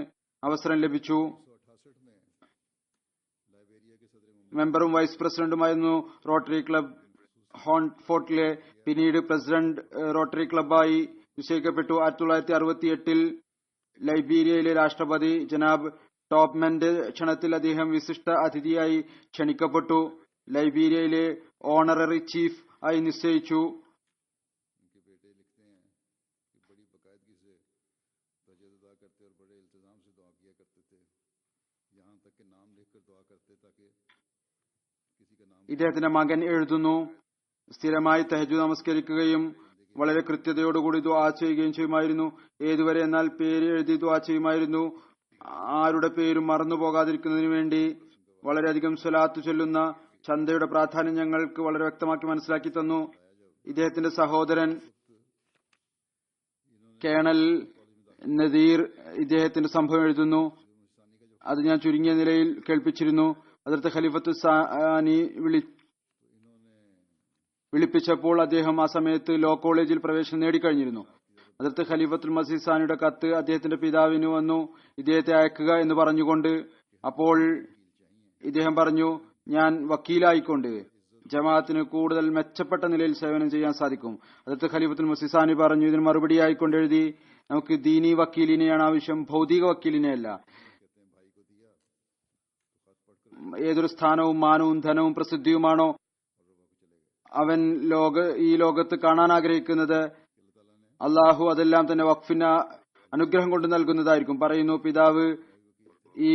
അവസരം ലഭിച്ചു. മെമ്പറും വൈസ് പ്രസിഡന്റുമായിരുന്നു റോട്ടറി ക്ലബ് ഹോൺഫോർട്ടിലെ. പിന്നീട് പ്രസിഡന്റ് റോട്ടറി ക്ലബായി നിശ്ചയിക്കപ്പെട്ടു. 1968 ലൈബീരിയയിലെ രാഷ്ട്രപതി ജനാബ് ടോപ്മന്റെ ക്ഷണത്തിൽ അദ്ദേഹം വിശിഷ്ട അതിഥിയായി ക്ഷണിക്കപ്പെട്ടു. ലൈബീരിയയിലെ ഓണററി ചീഫ് ആയി നിശ്ചയിച്ചു. ഇദ്ദേഹത്തിന്റെ മകൻ എഴുതുന്നു, സ്ഥിരമായി തഹജ്ജുദ് നമസ്കരിക്കുകയും വളരെ കൃത്യതയോടുകൂടി ദുആ ചെയ്യുകയും ചെയ്യുമായിരുന്നു. ഏതുവരെ എന്നാൽ പേര് എഴുതി ദുആ ചെയ്യുമായിരുന്നു. ആരുടെ പേരും മറന്നു പോകാതിരിക്കുന്നതിന് വേണ്ടി വളരെയധികം സ്വലാത്ത് ചൊല്ലുന്ന ചന്തയുടെ പ്രാധാന്യം ഞങ്ങൾക്ക് വളരെ വ്യക്തമാക്കി മനസ്സിലാക്കി തന്നു. ഇദ്ദേഹത്തിന്റെ സഹോദരൻ കേണൽ നദീർ ഇദ്ദേഹത്തിന്റെ സംഭവം എഴുതുന്നു. അത് ഞാൻ ചുരുങ്ങിയ നിലയിൽ കേൾപ്പിച്ചിരുന്നു. ഹദ്റത്ത് ഖലീഫത്തു സാനി വിളിപ്പിച്ചപ്പോൾ അദ്ദേഹം ആ സമയത്ത് ലോ കോളേജിൽ പ്രവേശനം നേടിക്കഴിഞ്ഞിരുന്നു. ഹദ്റത്ത് ഖലീഫത്തുൽ മസീഹ് സാനിയുടെ കത്ത് അദ്ദേഹത്തിന്റെ പിതാവിന് വന്നു, ഇദ്ദേഹത്തെ അയക്കുക എന്ന് പറഞ്ഞുകൊണ്ട്. അപ്പോൾ ഇദ്ദേഹം പറഞ്ഞു, ഞാൻ വക്കീലായിക്കൊണ്ട് ജമാഅത്തിന് കൂടുതൽ മെച്ചപ്പെട്ട നിലയിൽ സേവനം ചെയ്യാൻ സാധിക്കും. ഹദ്റത്ത് ഖലീഫത്തുൽ മസീഹ് സാനി പറഞ്ഞു, ഇതിന് മറുപടിയായിക്കൊണ്ട് എഴുതി, നമുക്ക് ദീനി വക്കീലിനെയാണ് ആവശ്യം, ഭൗതിക വക്കീലിനെയല്ല. ഏതൊരു സ്ഥാനവും മാനവും ധനവും പ്രസിദ്ധിയുമാണോ അവൻ ഈ ലോകത്ത് കാണാൻ ആഗ്രഹിക്കുന്നത്, അള്ളാഹു അതെല്ലാം തന്നെ വഖഫിന് അനുഗ്രഹം കൊണ്ട് നൽകുന്നതായിരിക്കും. പറയുന്നു, പിതാവ് ഈ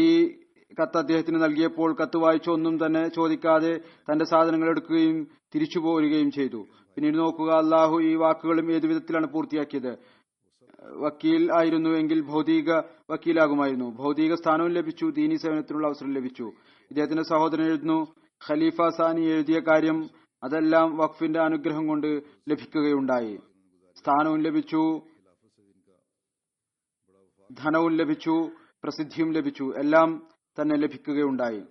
കത്ത് അദ്ദേഹത്തിന് നൽകിയപ്പോൾ കത്ത് വായിച്ച ഒന്നും തന്നെ ചോദിക്കാതെ തന്റെ സാധനങ്ങൾ എടുക്കുകയും തിരിച്ചു പോരുകയും ചെയ്തു. പിന്നീട് നോക്കുക, അള്ളാഹു ഈ വാക്കുകളും ഏതു വിധത്തിലാണ് പൂർത്തിയാക്കിയത്. വക്കീൽ ആയിരുന്നു എങ്കിൽ ഭൗതിക വക്കീലാകുമായിരുന്നു. ഭൗതിക സ്ഥാനവും ലഭിച്ചു, ദീനി സേവനത്തിനുള്ള അവസരം ലഭിച്ചു. ഇദ്ദേഹത്തിന്റെ സഹോദരൻ എഴുതുന്നു, ഖലീഫ സാനി എഴുതിയ കാര്യം അതെല്ലാം വഖഫിന്റെ അനുഗ്രഹം കൊണ്ട് ലഭിക്കുകയുണ്ടായി. സ്ഥാനവും ലഭിച്ചു, ധനവും ലഭിച്ചു, പ്രസിദ്ധിയും ലഭിച്ചു, എല്ലാം തന്നെ ലഭിക്കുകയുണ്ടായി.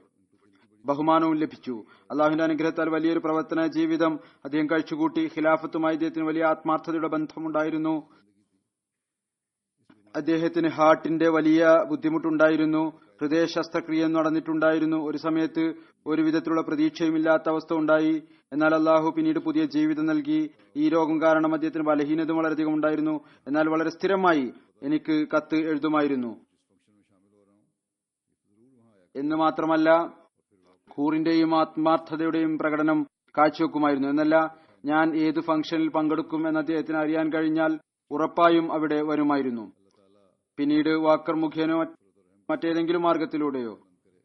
ബഹുമാനവും ലഭിച്ചു. അള്ളാഹുവിന്റെ അനുഗ്രഹത്താൽ വലിയൊരു പ്രവർത്തന ജീവിതം അദ്ദേഹം കഴിച്ചുകൂട്ടി. ഖിലാഫത്തുമായി അദ്ദേഹത്തിന് വലിയ ആത്മാർത്ഥതയുടെ ബന്ധമുണ്ടായിരുന്നു. അദ്ദേഹത്തിന് ഹാർട്ടിന്റെ വലിയ ബുദ്ധിമുട്ടുണ്ടായിരുന്നു. ഹൃദയ ശസ്ത്രക്രിയ നടന്നിട്ടുണ്ടായിരുന്നു. ഒരു സമയത്ത് ഒരു വിധത്തിലുള്ള പ്രതീക്ഷയുമില്ലാത്ത അവസ്ഥ ഉണ്ടായി. എന്നാൽ അള്ളാഹു പിന്നീട് പുതിയ ജീവിതം നൽകി. ഈ രോഗം കാരണം അദ്ദേഹത്തിന് ബലഹീനതയും വളരെയധികം ഉണ്ടായിരുന്നു. എന്നാൽ വളരെ സ്ഥിരമായി എനിക്ക് കത്ത് എഴുതുമായിരുന്നു എന്ന് മാത്രമല്ല, കൂറിന്റെയും ആത്മാർത്ഥതയുടെയും പ്രകടനം കാഴ്ചവെക്കുമായിരുന്നു. എന്നല്ല, ഞാൻ ഏത് ഫംഗ്ഷനിൽ പങ്കെടുക്കും എന്ന് അദ്ദേഹത്തിന് അറിയാൻ കഴിഞ്ഞാൽ ഉറപ്പായും അവിടെ വരുമായിരുന്നു. പിന്നീട് വാക്കർ മുഖേനോ മറ്റേതെങ്കിലും മാർഗത്തിലൂടെയോ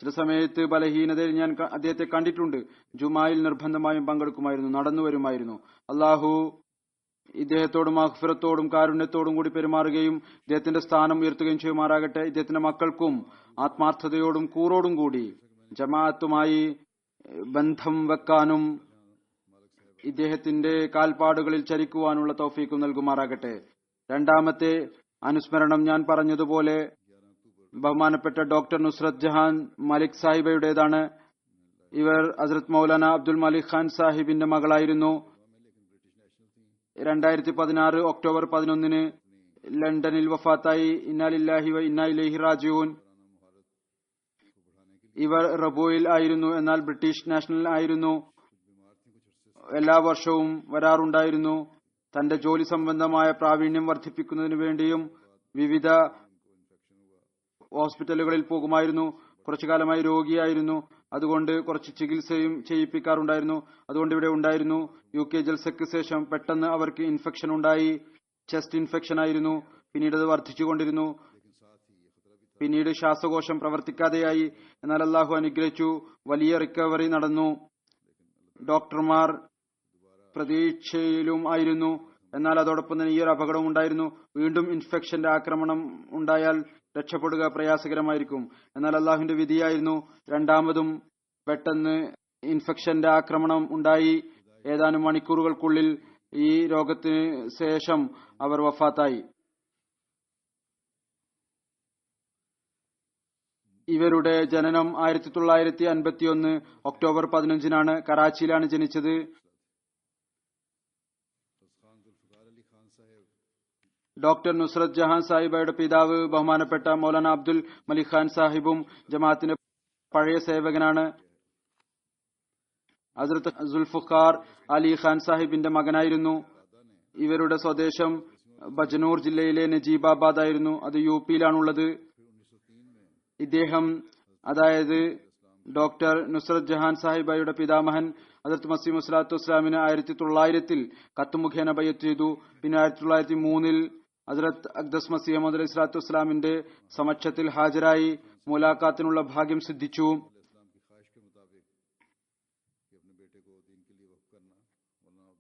ചില സമയത്ത് ബലഹീനതയിൽ ഞാൻ അദ്ദേഹത്തെ കണ്ടിട്ടുണ്ട്. ജുമായിൽ നിർബന്ധമായും പങ്കെടുക്കുമായിരുന്നു, നടന്നു വരുമായിരുന്നു. അള്ളാഹു ഇദ്ദേഹത്തോടും മഗ്ഫിറത്തോടും കാരുണ്യത്തോടും കൂടി പെരുമാറുകയും ഇദ്ദേഹത്തിന്റെ സ്ഥാനം ഉയർത്തുകയും ചെയ്യുമാറാകട്ടെ. ഇദ്ദേഹത്തിന്റെ മക്കൾക്കും ആത്മാർത്ഥതയോടും കൂറോടും കൂടി ജമാഅത്തുമായി ബന്ധം വെക്കാനും ഇദ്ദേഹത്തിന്റെ കാൽപ്പാടുകളിൽ ചരിക്കുവാനുള്ള തൗഫീഖും നൽകുമാറാകട്ടെ. രണ്ടാമത്തെ അനുസ്മരണം ഞാൻ പറഞ്ഞതുപോലെ ബഹുമാനപ്പെട്ട ഡോക്ടർ നുസ്രത് ജഹാൻ മലിക് സാഹിബയുടേതാണ്. ഇവർ ഹസ്രത്ത് മൗലാന അബ്ദുൽ മലിക് ഖാൻ സാഹിബിന്റെ മകളായിരുന്നു. 2016 ഒക്ടോബർ 11 ലണ്ടനിൽ വഫാത്തായി. ഇന്നാ ലില്ലാഹി വ ഇന്നാ ഇലൈഹി റാജിഊൻ. ഇവർ റബോയിൽ ആയിരുന്നു, എന്നാൽ ബ്രിട്ടീഷ് നാഷണൽ ആയിരുന്നു. എല്ലാ വർഷവും വരാറുണ്ടായിരുന്നു. തന്റെ ജോലി സംബന്ധമായ പ്രാവീണ്യം വർദ്ധിപ്പിക്കുന്നതിനു വേണ്ടിയും വിവിധ ഹോസ്പിറ്റലുകളിൽ പോകുമായിരുന്നു. കുറച്ചു കാലമായി രോഗിയായിരുന്നു, അതുകൊണ്ട് കുറച്ച് ചികിത്സയും ചെയ്യിപ്പിക്കാറുണ്ടായിരുന്നു. അതുകൊണ്ട് ഇവിടെ ഉണ്ടായിരുന്നു. UK ജൽസയ്ക്ക് ശേഷം പെട്ടെന്ന് അവർക്ക് ഇൻഫെക്ഷൻ ഉണ്ടായി. ചെസ്റ്റ് ഇൻഫെക്ഷൻ ആയിരുന്നു. പിന്നീട് അത് വർദ്ധിച്ചുകൊണ്ടിരുന്നു. പിന്നീട് ശ്വാസകോശം പ്രവർത്തിക്കാതെയായി. എന്നാൽ അള്ളാഹു അനുഗ്രഹിച്ചു, വലിയ റിക്കവറി നടന്നു. ഡോക്ടർമാർ പ്രതീക്ഷയിലും ആയിരുന്നു. എന്നാൽ അതോടൊപ്പം തന്നെ ഈ ഒരു അപകടം ഉണ്ടായിരുന്നു. വീണ്ടും ഇൻഫെക്ഷന്റെ ആക്രമണം ഉണ്ടായാൽ രക്ഷപ്പെടുക പ്രയാസകരമായിരിക്കും. എന്നാൽ അള്ളാഹുവിന്റെ വിധിയായിരുന്നു. രണ്ടാമതും പെട്ടെന്ന് ഇൻഫെക്ഷന്റെ ആക്രമണം ഉണ്ടായി. ഏതാനും മണിക്കൂറുകൾക്കുള്ളിൽ ഈ രോഗത്തിന് ശേഷം അവർ വഫാത്തായി. ഇവരുടെ ജനനം 1951 ഒക്ടോബർ 15 കറാച്ചിയിലാണ് ജനിച്ചത്. ഡോക്ടർ നുസ്രത് ജഹാൻ സാഹിബയുടെ പിതാവ് ബഹുമാനപ്പെട്ട മൗലാന അബ്ദുൽ മലിക് ഖാൻ സാഹിബും ജമാഅത്തിന്റെ പഴയ സേവകനാണ്. ഹസ്രത്ത് സുൽഫുഖാർ അലി ഖാൻ സാഹിബിന്റെ മകനായിരുന്നു. ഇവരുടെ സ്വദേശം ബജ്നൂർ ജില്ലയിലെ നജീബാബാദ് ആയിരുന്നു. അത് യുപിയിലാണുള്ളത്. ഇദ്ദേഹം അതായത് ഡോക്ടർ നുസ്രത് ജഹാൻ സാഹിബയുടെ പിതാമഹൻ ഹസ്രത്ത് മസീഹ് മൗഊദ് വസ്സലാമിന് 1900 കത്ത് മുഖേന ബയ്യത്ത് ചെയ്തു. പിന്നെ 1903 ഹസ്രത്ത് അഖ്ദസ് മസീഹ് മൗഊദ് അലൈഹി സ്വലാത്തു വസ്സലാമിന്റെ സമക്ഷത്തിൽ ഹാജരായി മുലാഖാത്തിനുള്ള ഭാഗ്യം സിദ്ധിച്ചു.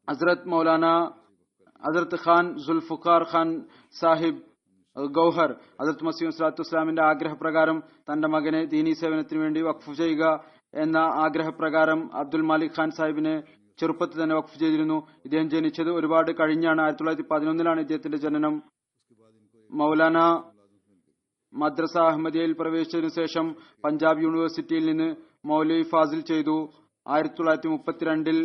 ഹസ്രത്ത് മൗലാന ഹസ്രത്ത് ഖാൻ സുൽഫുഖാർ ഖാൻ സാഹിബ് ഗൌഹർ ഹസ്രത്ത് മസീഹ് മൗഊദ് സ്വലാത്തു വസ്സലാമിന്റെ ആഗ്രഹപ്രകാരം തന്റെ മകനെ ദീനീ സേവനത്തിന് വേണ്ടി വഖഫ് ചെയ്യുക എന്ന ആഗ്രഹപ്രകാരം അബ്ദുൽ മാലിക് ഖാൻ സാഹിബിനെ ചെറുപ്പത്തിൽ തന്നെ വഖഫ് ചെയ്തിരുന്നു. ഇദ്ദേഹം ജനിച്ചത് ഒരുപാട് കഴിഞ്ഞാണ്. 1911 ഇദ്ദേഹത്തിന്റെ ജനനം. മൗലാന മദ്രസ അഹമ്മദിയയിൽ പ്രവേശിച്ചതിനു ശേഷം പഞ്ചാബ് യൂണിവേഴ്സിറ്റിയിൽ നിന്ന് മൗലവി ഫാസിൽ ചെയ്തു. 1932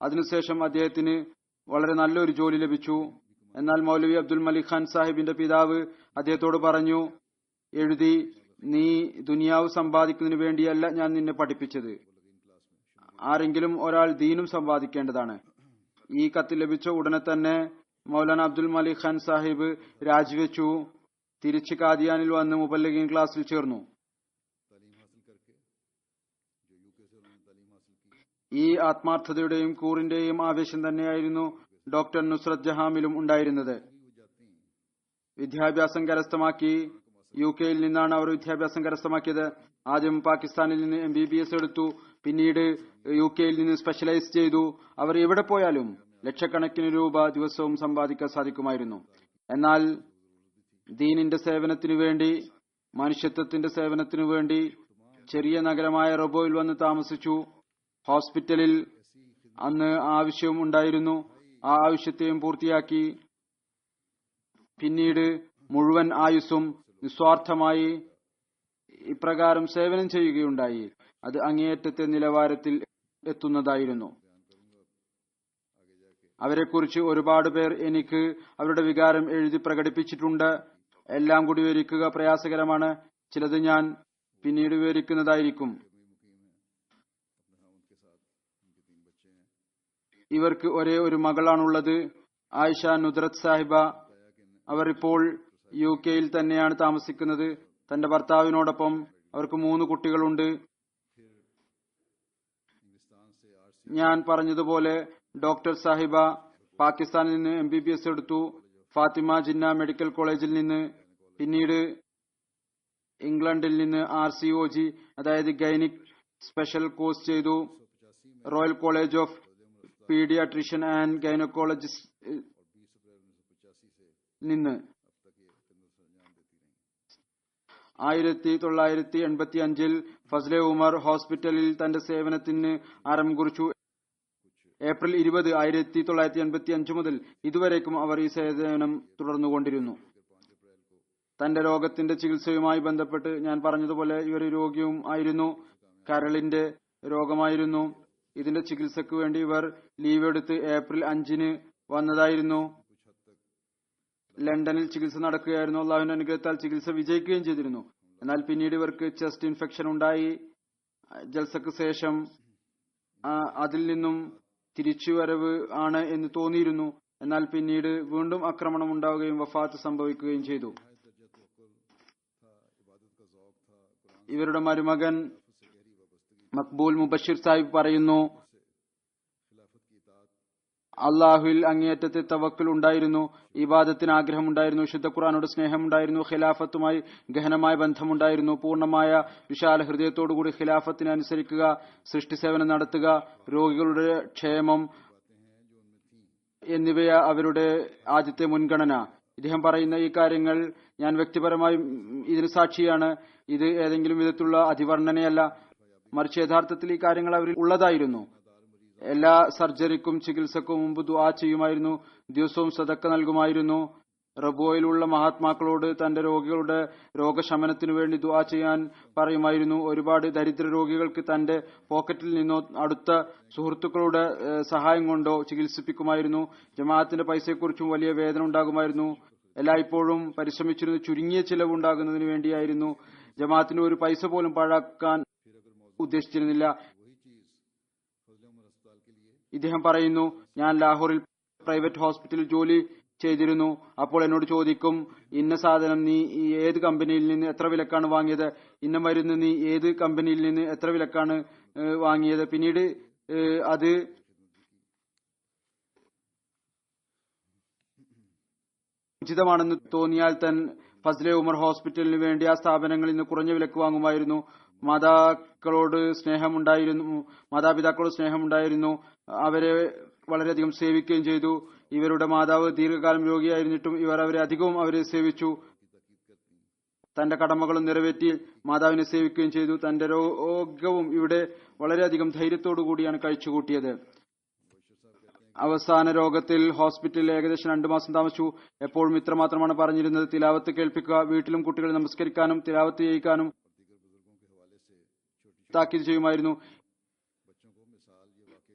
അതിനുശേഷം അദ്ദേഹത്തിന് വളരെ നല്ലൊരു ജോലി ലഭിച്ചു. എന്നാൽ മൗലവി അബ്ദുൽ മലിക് ഖാൻ സാഹിബിന്റെ പിതാവ് അദ്ദേഹത്തോട് പറഞ്ഞു, എഴുതി, നീ ദുനിയാവ് സമ്പാദിക്കുന്നതിന് വേണ്ടിയല്ല ഞാൻ നിന്നെ പഠിപ്പിച്ചത്. ആരെങ്കിലും ഒരാൾ ദീനും സമ്പാദിക്കേണ്ടതാണ്. ഈ കത്ത് ലഭിച്ച ഉടനെ തന്നെ മൗലാന അബ്ദുൽ മലിക് ഖാൻ സാഹിബ് രാജിവെച്ചു. തിരിച്ച് കാദിയാനിൽ വന്ന് മുബല്ലിഗീൻ ക്ലാസ്സിൽ ചേർന്നു. ഈ ആത്മാർത്ഥതയുടെയും കൂറിന്റെയും ആവേശം തന്നെയായിരുന്നു ഡോക്ടർ നുസ്രത് ജഹാമിലും ഉണ്ടായിരുന്നത്. വിദ്യാഭ്യാസം കരസ്ഥമാക്കി. യുകെയിൽ നിന്നാണ് അവർ വിദ്യാഭ്യാസം കരസ്ഥമാക്കിയത്. ആദ്യം പാകിസ്ഥാനിൽ നിന്ന് MBBS എടുത്തു. പിന്നീട് യുകെയിൽ നിന്ന് സ്പെഷ്യലൈസ് ചെയ്തു. അവർ എവിടെ പോയാലും ലക്ഷക്കണക്കിന് രൂപ ദിവസവും സമ്പാദിക്കാൻ സാധിക്കുമായിരുന്നു. എന്നാൽ ദീനിന്റെ സേവനത്തിനു വേണ്ടി, മനുഷ്യത്വത്തിന്റെ സേവനത്തിനു വേണ്ടി ചെറിയ നഗരമായ റബോയിൽ വന്ന് താമസിച്ചു. ഹോസ്പിറ്റലിൽ അന്ന് ആവശ്യവും ഉണ്ടായിരുന്നു. ആ ആവശ്യത്തെയും പൂർത്തിയാക്കി. പിന്നീട് മുഴുവൻ ആയുസ്സും നിസ്വാർത്ഥമായി ഇപ്രകാരം സേവനം ചെയ്യുകയുണ്ടായി. അത് അങ്ങേയറ്റത്തെ നിലവാരത്തിൽ എത്തുന്നതായിരുന്നു. അവരെക്കുറിച്ച് ഒരുപാട് പേർ എനിക്ക് അവരുടെ വികാരം എഴുതി പ്രകടിപ്പിച്ചിട്ടുണ്ട്. എല്ലാം കൂടി വിവരിക്കുക പ്രയാസകരമാണ്. ചിലത് ഞാൻ പിന്നീട് വിവരിക്കുന്നതായിരിക്കും. ഇവർക്ക് ഒരേ ഒരു മകളാണുള്ളത്, ആയിഷ നുദ്രത് സാഹിബ. അവർ ഇപ്പോൾ യുകെയിൽ തന്നെയാണ് താമസിക്കുന്നത്. തന്റെ ഭർത്താവിനോടൊപ്പം അവർക്ക് 3 കുട്ടികളുണ്ട്. ഞാൻ പറഞ്ഞതുപോലെ ഡോക്ടർ സാഹിബ പാകിസ്ഥാനിൽ നിന്ന് MBBS എടുത്തു. ഫാത്തിമ ജിന്ന മെഡിക്കൽ കോളേജിൽ നിന്ന്. പിന്നീട് ഇംഗ്ലണ്ടിൽ നിന്ന് RCOG അതായത് ഗൈനിക് സ്പെഷ്യൽ കോഴ്സ് ചെയ്തു. Royal college of paediatrician and gynaecologist നിന്ന് 1985 ഫസ്ലെ ഉമർ ഹോസ്പിറ്റലിൽ തന്റെ സേവനത്തിന് ആരംഭം കുറിച്ചു. ഏപ്രിൽ 20, 1985 മുതൽ ഇതുവരേക്കും അവർ ഈ സേവനം തുടർന്നുകൊണ്ടിരുന്നു. തന്റെ രോഗത്തിന്റെ ചികിത്സയുമായി ബന്ധപ്പെട്ട് ഞാൻ പറഞ്ഞതുപോലെ ഇവർ രോഗിയും ആയിരുന്നു. കരളിന്റെ രോഗമായിരുന്നു. ഇതിന്റെ ചികിത്സയ്ക്ക് വേണ്ടി ഇവർ ലീവ് എടുത്ത് ഏപ്രിൽ 5 വന്നതായിരുന്നു. ലണ്ടനിൽ ചികിത്സ നടക്കുകയായിരുന്നു. അള്ളാഹുവിന്റെ അനുഗ്രഹത്താൽ ചികിത്സ വിജയിക്കുകയും ചെയ്തിരുന്നു. എന്നാൽ പിന്നീട് ഇവർക്ക് ചെസ്റ്റ് ഇൻഫെക്ഷൻ ഉണ്ടായി. ജൽസക്ക് ശേഷം അതിൽ നിന്നും തിരിച്ചുവരവ് ആണ് എന്ന് തോന്നിയിരുന്നു. എന്നാൽ പിന്നീട് വീണ്ടും ആക്രമണം ഉണ്ടാവുകയും വഫാത്ത് സംഭവിക്കുകയും ചെയ്തു. ഇവരുടെ മരുമകൻ മക്ബൂൽ മുബഷിർ സാഹിബ് പറയുന്നു, അള്ളാഹുവിൽ അങ്ങേയറ്റത്തെ തവക്കുൽ ഉണ്ടായിരുന്നു, ഇബാദത്തിന് ആഗ്രഹമുണ്ടായിരുന്നു, ശുദ്ധ ഖുർആനോട് സ്നേഹമുണ്ടായിരുന്നു, ഖിലാഫത്തുമായി ഗഹനമായ ബന്ധമുണ്ടായിരുന്നു. പൂർണ്ണമായ വിശാല ഹൃദയത്തോടുകൂടി ഖിലാഫത്തിനെ അനുസരിക്കുക, സൃഷ്ടി സേവനം നടത്തുക, രോഗികളുടെ ക്ഷേമം എന്നിവയ അവരുടെ ആദ്യത്തെ മുൻഗണന. ഇദ്ദേഹം പറയുന്ന ഈ കാര്യങ്ങൾ ഞാൻ വ്യക്തിപരമായി ഇതിന് സാക്ഷിയാണ്. ഇത് ഏതെങ്കിലും വിധത്തിലുള്ള അതിവർണ്ണനയല്ല, മറിച്ച് യഥാർത്ഥത്തിൽ ഈ കാര്യങ്ങൾ അവരിൽ ഉള്ളതായിരുന്നു. എല്ലാ സർജറിക്കും ചികിത്സക്കും മുമ്പ് ദുആ ചെയ്യുമായിരുന്നു. ദിവസവും സദക്ക നൽകുമായിരുന്നു. റബോയിലുള്ള മഹാത്മാക്കളോട് തന്റെ രോഗികളുടെ രോഗശമനത്തിനു വേണ്ടി ദുആ ചെയ്യാൻ പറയുമായിരുന്നു. ഒരുപാട് ദരിദ്ര രോഗികൾക്ക് തന്റെ പോക്കറ്റിൽ നിന്നോ അടുത്ത സുഹൃത്തുക്കളുടെ സഹായം കൊണ്ടോ ചികിത്സിപ്പിക്കുമായിരുന്നു. ജമാഅത്തിന്റെ പൈസയെക്കുറിച്ചും വലിയ വേദന ഉണ്ടാകുമായിരുന്നു. എല്ലായ്പ്പോഴും പരിശ്രമിച്ചിരുന്നു. ചുരുങ്ങിയ ചിലവ് ഉണ്ടാകുന്നതിന് വേണ്ടിയായിരുന്നു. ജമാഅത്തിന് ഒരു പൈസ പോലും പാഴാക്കാൻ ഉദ്ദേശിച്ചിരുന്നില്ല. ഇദ്ദേഹം പറയുന്നു, ഞാൻ ലാഹോറിൽ പ്രൈവറ്റ് ഹോസ്പിറ്റലിൽ ജോലി ചെയ്തിരുന്നു. അപ്പോൾ എന്നോട് ചോദിക്കും, ഇന്ന സാധനം നീ ഏത് കമ്പനിയിൽ നിന്ന് എത്ര വിലക്കാണ് വാങ്ങിയത്, ഇന്ന മരുന്ന് നീ ഏത് കമ്പനിയിൽ നിന്ന് എത്ര വിലക്കാണ് വാങ്ങിയത്. പിന്നീട് അത് ഉചിതമാണെന്ന് തോന്നിയാൽ ഫസ്ലെ ഉമർ ഹോസ്പിറ്റലിന് വേണ്ടി ആ സ്ഥാപനങ്ങളിൽ നിന്ന് കുറഞ്ഞ വിലക്ക് വാങ്ങുമായിരുന്നു. മാതാപിതാക്കളോട് സ്നേഹമുണ്ടായിരുന്നു. അവരെ വളരെയധികം സേവിക്കുകയും ചെയ്തു. ഇവരുടെ മാതാവ് ദീർഘകാലം രോഗിയായിരുന്നിട്ടും ഇവർ അവരെ സേവിച്ചു. തന്റെ കടമകളും നിറവേറ്റി മാതാവിനെ സേവിക്കുകയും ചെയ്തു. തന്റെ രോഗവും ഇവിടെ വളരെയധികം ധൈര്യത്തോടു കൂടിയാണ് കഴിച്ചുകൂട്ടിയത്. അവസാന രോഗത്തിൽ ഹോസ്പിറ്റലിൽ ഏകദേശം 2 മാസം താമസിച്ചു. എപ്പോഴും ഇത്രമാത്രമാണ് പറഞ്ഞിരുന്നത്, തിലാവത്ത് കേൾപ്പിക്കുക, വീട്ടിലും കുട്ടികളെ നമസ്കരിക്കാനും തിലാവത്ത് ചെയ്യിക്കാനും താക്കീത് ചെയ്യുമായിരുന്നു.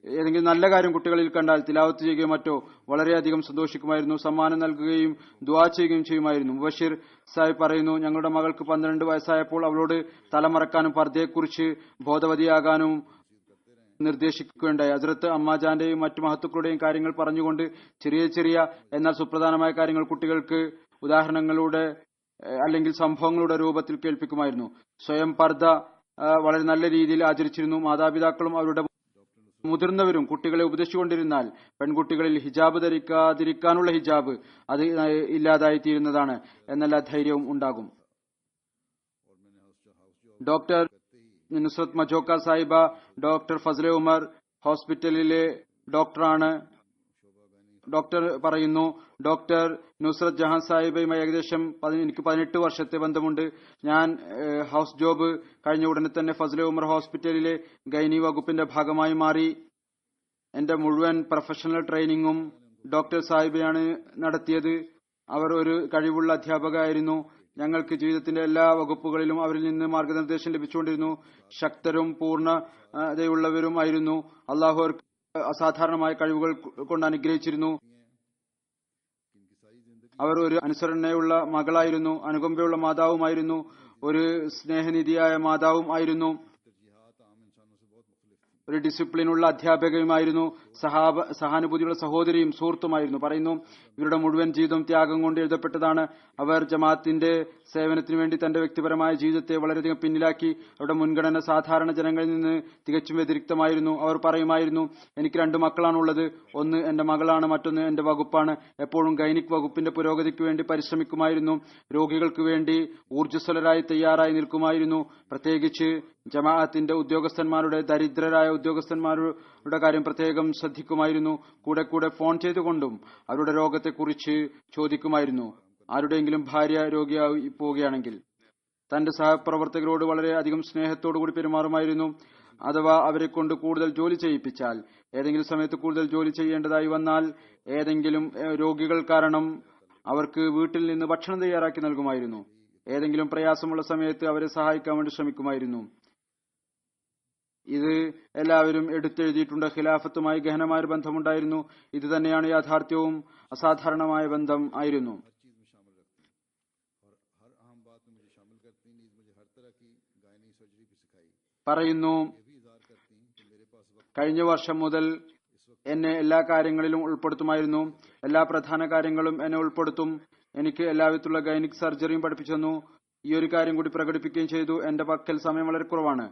ഏതെങ്കിലും നല്ല കാര്യം കുട്ടികളിൽ കണ്ടാൽ തിലാവത്ത് ചെയ്യുകയോ മറ്റോ വളരെയധികം സന്തോഷിക്കുമായിരുന്നു. സമ്മാനം നൽകുകയും ദുആ ചെയ്യുകയും ചെയ്യുമായിരുന്നു. മുബഷിർ സാഹിബ് പറയുന്നു, ഞങ്ങളുടെ മകൾക്ക് 12 വയസ്സായപ്പോൾ അവളോട് തലമറക്കാനും പർദ്ദയെക്കുറിച്ച് ബോധവതിയാകാനും നിർദ്ദേശിക്കുകയുണ്ടായി. ഹസ്രത്ത് അമ്മാജാന്റെയും മറ്റു മഹത്തുക്കളുടെയും കാര്യങ്ങൾ പറഞ്ഞുകൊണ്ട് ചെറിയ ചെറിയ എന്നാൽ സുപ്രധാനമായ കാര്യങ്ങൾ കുട്ടികൾക്ക് ഉദാഹരണങ്ങളുടെ അല്ലെങ്കിൽ സംഭവങ്ങളുടെ രൂപത്തിൽ കേൾപ്പിക്കുമായിരുന്നു. സ്വയം പർദ്ദ വളരെ നല്ല രീതിയിൽ ആചരിച്ചിരുന്നു. മാതാപിതാക്കളും അവരുടെ മുതിർന്നവരും കുട്ടികളെ ഉപദേശിച്ചുകൊണ്ടിരുന്നാൽ പെൺകുട്ടികളിൽ ഹിജാബ് ധരിക്കാതിരിക്കാനുള്ള ഹിജാബ് അത് ഇല്ലാതായി തീരുന്നതാണ് എന്നല്ല ധൈര്യവും ഉണ്ടാകും. ഡോക്ടർ നുസ്രത്ത് മജോക്ക സാഹിബ ഡോക്ടർ ഫസ്ലെ ഉമർ ഹോസ്പിറ്റലിലെ ഡോക്ടറാണ്. ഡോക്ടർ പറയുന്നു, ഡോക്ടർ നുസ്രത്ത് ജഹാൻ സാഹിബയുമായി ഏകദേശം എനിക്ക് 18 വർഷത്തെ ബന്ധമുണ്ട്. ഞാൻ ഹൗസ് ജോബ് കഴിഞ്ഞ ഉടനെ തന്നെ ഫസ്ലെ ഉമർ ഹോസ്പിറ്റലിലെ ഗൈനി വകുപ്പിന്റെ ഭാഗമായി മാറി. എന്റെ മുഴുവൻ പ്രൊഫഷണൽ ട്രെയിനിങ്ങും ഡോക്ടർ സാഹിബയാണ് നടത്തിയത്. അവർ ഒരു കഴിവുള്ള അധ്യാപകയായിരുന്നു. ഞങ്ങൾക്ക് ജീവിതത്തിന്റെ എല്ലാ വകുപ്പുകളിലും അവരിൽ നിന്ന് മാർഗനിർദ്ദേശം ലഭിച്ചുകൊണ്ടിരുന്നു. ശക്തരും പൂർണ്ണതയുള്ളവരുമായിരുന്നു. അള്ളാഹു അവർക്ക് അസാധാരണമായ കഴിവുകൾ കൊണ്ട് അനുഗ്രഹിച്ചിരുന്നു. അവർ ഒരു അനുസരണയുള്ള മകളായിരുന്നു, അനുകമ്പയുള്ള മാതാവുമായിരുന്നു, ഒരു സ്നേഹനിധിയായ മാതാവും ആയിരുന്നു, ഒരു ഡിസിപ്ലിനുള്ള അധ്യാപകയുമായിരുന്നു, സഹാനുഭൂതിയുള്ള സഹോദരിയും സുഹൃത്തുമായിരുന്നു. പറയുന്നു, ഇവരുടെ മുഴുവൻ ജീവിതം ത്യാഗം കൊണ്ട് എഴുതപ്പെട്ടതാണ്. അവർ ജമാഅത്തിന്റെ സേവനത്തിനു വേണ്ടി തന്റെ വ്യക്തിപരമായ ജീവിതത്തെ വളരെയധികം പിന്നിലാക്കി. അവരുടെ മുൻഗണന സാധാരണ ജനങ്ങളിൽ നിന്ന് തികച്ചും വ്യതിരിക്തമായിരുന്നു. അവർ പറയുമായിരുന്നു, എനിക്ക് 2 മക്കളാണുള്ളത്, ഒന്ന് എന്റെ മകളാണ്, മറ്റൊന്ന് എന്റെ വകുപ്പാണ്. എപ്പോഴും ഗൈനിക് വകുപ്പിന്റെ പുരോഗതിക്ക് വേണ്ടി പരിശ്രമിക്കുമായിരുന്നു. രോഗികൾക്ക് വേണ്ടി ഊർജ്ജസ്വലരായി തയ്യാറായി നിൽക്കുമായിരുന്നു. പ്രത്യേകിച്ച് ജമാഅത്തിന്റെ ഉദ്യോഗസ്ഥന്മാരുടെ ദരിദ്രരായ ഉദ്യോഗസ്ഥന്മാരുടെ കാര്യം പ്രത്യേകം ശ്രദ്ധിക്കുമായിരുന്നു. കൂടെ കൂടെ ഫോൺ ചെയ്തുകൊണ്ടും അവരുടെ രോഗത്തെക്കുറിച്ച് ചോദിക്കുമായിരുന്നു. ആരുടെയെങ്കിലും ഭാര്യ രോഗിയായി പോവുകയാണെങ്കിൽ തന്റെ സഹപ്രവർത്തകരോട് വളരെയധികം സ്നേഹത്തോടുകൂടി പെരുമാറുമായിരുന്നു. അഥവാ അവരെ കൊണ്ട് കൂടുതൽ ജോലി ചെയ്യിപ്പിച്ചാൽ, ഏതെങ്കിലും സമയത്ത് കൂടുതൽ ജോലി ചെയ്യേണ്ടതായി വന്നാൽ, ഏതെങ്കിലും രോഗികൾ കാരണം അവർക്ക് വീട്ടിൽ നിന്ന് ഭക്ഷണം തയ്യാറാക്കി നൽകുമായിരുന്നു. ഏതെങ്കിലും പ്രയാസമുള്ള സമയത്ത് അവരെ സഹായിക്കാൻ വേണ്ടി ശ്രമിക്കുമായിരുന്നു. ഇത് എല്ലാവരും എടുത്തെഴുതിയിട്ടുണ്ട്. ഖിലാഫത്തുമായി ഗഹനമായ ബന്ധമുണ്ടായിരുന്നു. ഇത് തന്നെയാണ് യാഥാർത്ഥ്യവും അസാധാരണമായ ബന്ധം ആയിരുന്നു. പറയുന്നു, കഴിഞ്ഞ വർഷം മുതൽ എന്നെ എല്ലാ കാര്യങ്ങളിലും ഉൾപ്പെടുത്തുമായിരുന്നു. എല്ലാ പ്രധാന കാര്യങ്ങളും എന്നെ ഉൾപ്പെടുത്തും. എനിക്ക് എല്ലാവിധത്തിലുള്ള ഗൈനിക് സർജറിയും പഠിപ്പിച്ചു തന്നു. ഈ ഒരു കാര്യം കൂടി പ്രകടിപ്പിക്കുകയും ചെയ്തു. എന്റെ പക്കൽ സമയം വളരെ കുറവാണ്.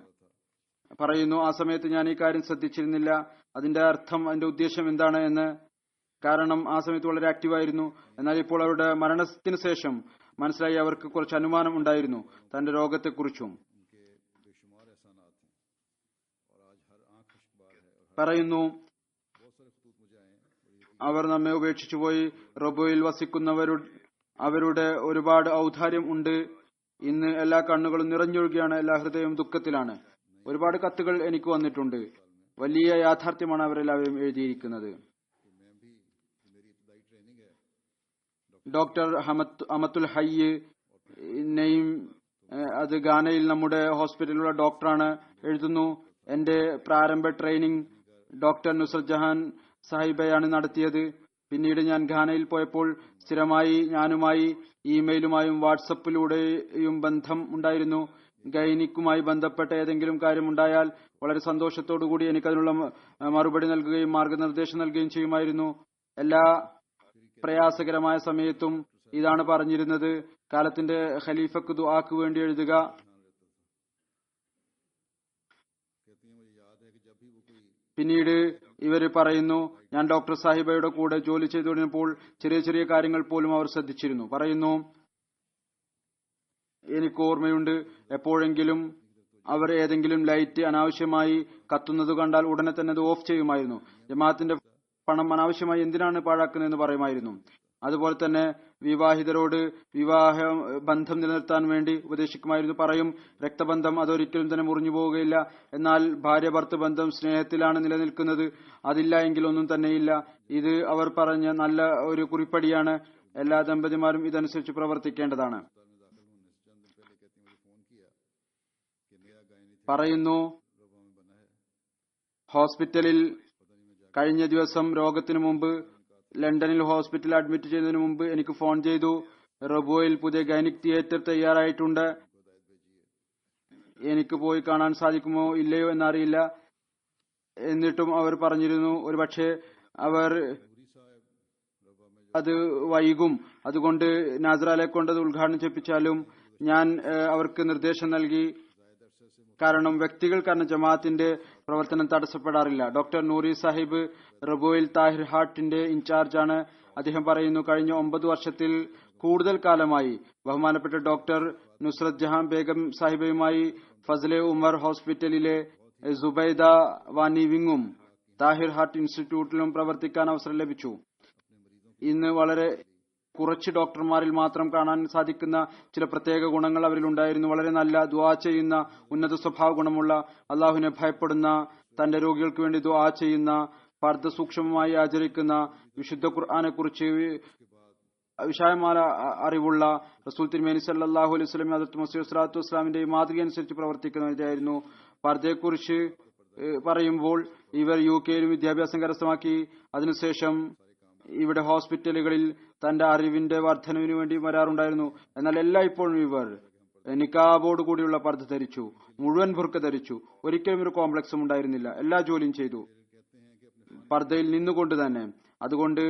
പറയുന്നു, ആ സമയത്ത് ഞാൻ ഈ കാര്യം ശ്രദ്ധിച്ചിരുന്നില്ല, അതിന്റെ അർത്ഥം, അതിന്റെ ഉദ്ദേശം എന്താണ് എന്ന്. കാരണം ആ സമയത്ത് വളരെ ആക്റ്റീവായിരുന്നു. എന്നാൽ ഇപ്പോൾ അവരുടെ മരണത്തിന് ശേഷം മനസ്സിലായി, അവർക്ക് കുറച്ച് അനുമാനം ഉണ്ടായിരുന്നു തന്റെ രോഗത്തെക്കുറിച്ചും. പറയുന്നു, അവർ നമ്മെ ഉപേക്ഷിച്ചുപോയി. റബോയിൽ അവരുടെ ഒരുപാട് ഔദാര്യം ഉണ്ട്. ഇന്ന് എല്ലാ കണ്ണുകളും നിറഞ്ഞൊഴുകയാണ്, എല്ലാ ഹൃദയവും ദുഃഖത്തിലാണ്. ഒരുപാട് കത്തുകൾ എനിക്ക് വന്നിട്ടുണ്ട്. വലിയ യാഥാർത്ഥ്യമാണ് അവരെല്ലാവരും എഴുതിയിരിക്കുന്നത്. ഡോക്ടർ അമത്തുൽ ഹയ്യിനെയും അത് ഗാനയിൽ നമ്മുടെ ഹോസ്പിറ്റലിലുള്ള ഡോക്ടറാണ് എഴുതുന്നു. എന്റെ പ്രാരംഭ ട്രെയിനിങ് ഡോക്ടർ നുസ്രത് ജഹാൻ സാഹിബയാണ് നടത്തിയത്. പിന്നീട് ഞാൻ ഘാനയിൽ പോയപ്പോൾ സ്ഥിരമായി ഞാനുമായി ഇമെയിലുമായും വാട്സപ്പിലൂടെയും ബന്ധം ഉണ്ടായിരുന്നു. ഗൈനിക്കുമായി ബന്ധപ്പെട്ട ഏതെങ്കിലും കാര്യമുണ്ടായാൽ വളരെ സന്തോഷത്തോടുകൂടി എനിക്കതിനുള്ള മറുപടി നൽകുകയും മാർഗനിർദ്ദേശം നൽകുകയും ചെയ്യുമായിരുന്നു. എല്ലാ പ്രയാസകരമായ സമയത്തും ഇതാണ് പറഞ്ഞിരുന്നത്, കാലത്തിന്റെ ഖലീഫക്ക് ദുആക്ക് വേണ്ടി എഴുതുക. പിന്നീട് ഇവർ പറയുന്നു, ഞാൻ ഡോക്ടർ സാഹിബയുടെ കൂടെ ജോലി ചെയ്തുകൊണ്ടിരുന്നപ്പോൾ ചെറിയ ചെറിയ കാര്യങ്ങൾ പോലും അവർ ശ്രദ്ധിച്ചിരുന്നു. പറയുന്നു, എനിക്ക് ഓർമ്മയുണ്ട്, എപ്പോഴെങ്കിലും അവർ ഏതെങ്കിലും ലൈറ്റ് അനാവശ്യമായി കത്തുന്നത് കണ്ടാൽ ഉടനെ തന്നെ അത് ഓഫ് ചെയ്യുമായിരുന്നു. ജമാഅത്തിന്റെ പണം അനാവശ്യമായി എന്തിനാണ് പാഴാക്കുന്നതെന്ന് പറയുമായിരുന്നു. അതുപോലെ തന്നെ വിവാഹിതരോട് വിവാഹ ബന്ധം നിലനിർത്താൻ വേണ്ടി ഉപദേശിക്കുമായിരുന്നു. പറയും, രക്തബന്ധം അതൊരിക്കലും തന്നെ മുറിഞ്ഞു പോവുകയില്ല. എന്നാൽ ഭാര്യ ഭർത്തൃ ബന്ധം സ്നേഹത്തിലാണ് നിലനിൽക്കുന്നത്. അതില്ല എങ്കിൽ ഒന്നും തന്നെയില്ല. ഇത് അവർ പറഞ്ഞ നല്ല ഒരു കുറിപ്പടിയാണ്. എല്ലാ ദമ്പതിമാരും ഇതനുസരിച്ച് പ്രവർത്തിക്കേണ്ടതാണ്. പറയുന്നു, ഹോസ്പിറ്റലിൽ കഴിഞ്ഞ ദിവസം രോഗത്തിനു മുമ്പ് ലണ്ടനിൽ ഹോസ്പിറ്റലിൽ അഡ്മിറ്റ് ചെയ്യുന്നതിന് മുമ്പ് എനിക്ക് ഫോൺ ചെയ്തു, റബോയിൽ പുതിയ ഗൈനിക് തിയേറ്റർ തയ്യാറായിട്ടുണ്ട്, എനിക്ക് പോയി കാണാൻ സാധിക്കുമോ ഇല്ലയോ എന്നറിയില്ല. എന്നിട്ടും അവർ പറഞ്ഞിരുന്നു, ഒരുപക്ഷെ അവർ അത് വൈകും, അതുകൊണ്ട് നാസറാലെ കൊണ്ട് അത് ഉദ്ഘാടനം ചെയ്യിപ്പിച്ചാലും ഞാൻ അവർക്ക് നിർദ്ദേശം നൽകി. കാരണം വ്യക്തികൾ കാരണം ജമാഅത്തിന്റെ പ്രവർത്തനം തടസ്സപ്പെടാറില്ല. ഡോക്ടർ നൂറി സാഹിബ് റബോയിൽ താഹിർ ഹാർട്ടിന്റെ ഇൻചാർജാണ്. അദ്ദേഹം പറയുന്നു, കഴിഞ്ഞ 9 വർഷത്തിൽ കൂടുതൽ കാലമായി ബഹുമാനപ്പെട്ട ഡോക്ടർ നുസ്രത് ജഹാൻ ബേഗം സാഹിബയുമായി ഫസലെ ഉമർ ഹോസ്പിറ്റലിലെ സുബൈദ വാനി വിങ്ങും താഹിർ ഹാർട്ട് ഇൻസ്റ്റിറ്റ്യൂട്ടിലും പ്രവർത്തിക്കാൻ അവസരം ലഭിച്ചു. ഇന്ന് വളരെ കുറച്ച് ഡോക്ടർമാരിൽ മാത്രം കാണാൻ സാധിക്കുന്ന ചില പ്രത്യേക ഗുണങ്ങൾ അവരിലുണ്ടായിരുന്നു. വളരെ നല്ല ദുആ ചെയ്യുന്ന, ഉന്നത സ്വഭാവ ഗുണമുള്ള, അള്ളാഹുവിനെ ഭയപ്പെടുന്ന, തന്റെ രോഗികൾക്ക് വേണ്ടി ദുആ ചെയ്യുന്ന, പർദ്ദ സൂക്ഷ്മമായി ആചരിക്കുന്ന, വിശുദ്ധ ഖുർആനെ കുറിച്ച് വിശാലമായ അറിവുള്ള, റസൂൽ തിരുമേനി സല്ലല്ലാഹു അലൈഹി വസല്ലം ഹദ്റത്ത് മസീഹ് സ്വല്ലല്ലാഹു വസ്സലാമിന്റെ മാതൃക അനുസരിച്ച് പ്രവർത്തിക്കുന്നതായിരുന്നു. പർദ്ദയെക്കുറിച്ച് പറയുമ്പോൾ ഇവർ യുകെയിലും വിദ്യാഭ്യാസം കരസ്ഥമാക്കി. അതിനുശേഷം ഇവിടെ ഹോസ്പിറ്റലുകളിൽ തന്റെ അറിവിന്റെ വർധനവിന് വേണ്ടി വരാറുണ്ടായിരുന്നു. എന്നാൽ എല്ലായ്പ്പോഴും ഇവർ നിക്കാബോട് കൂടിയുള്ള പർദ്ദ ധരിച്ചു, മുഴുവൻ ബുർക്ക ധരിച്ചു. ഒരിക്കലും ഒരു കോംപ്ലക്സും ഉണ്ടായിരുന്നില്ല. എല്ലാ ജോലിയും ചെയ്തു പർദ്ദയിൽ നിന്നുകൊണ്ട് തന്നെ. അതുകൊണ്ട്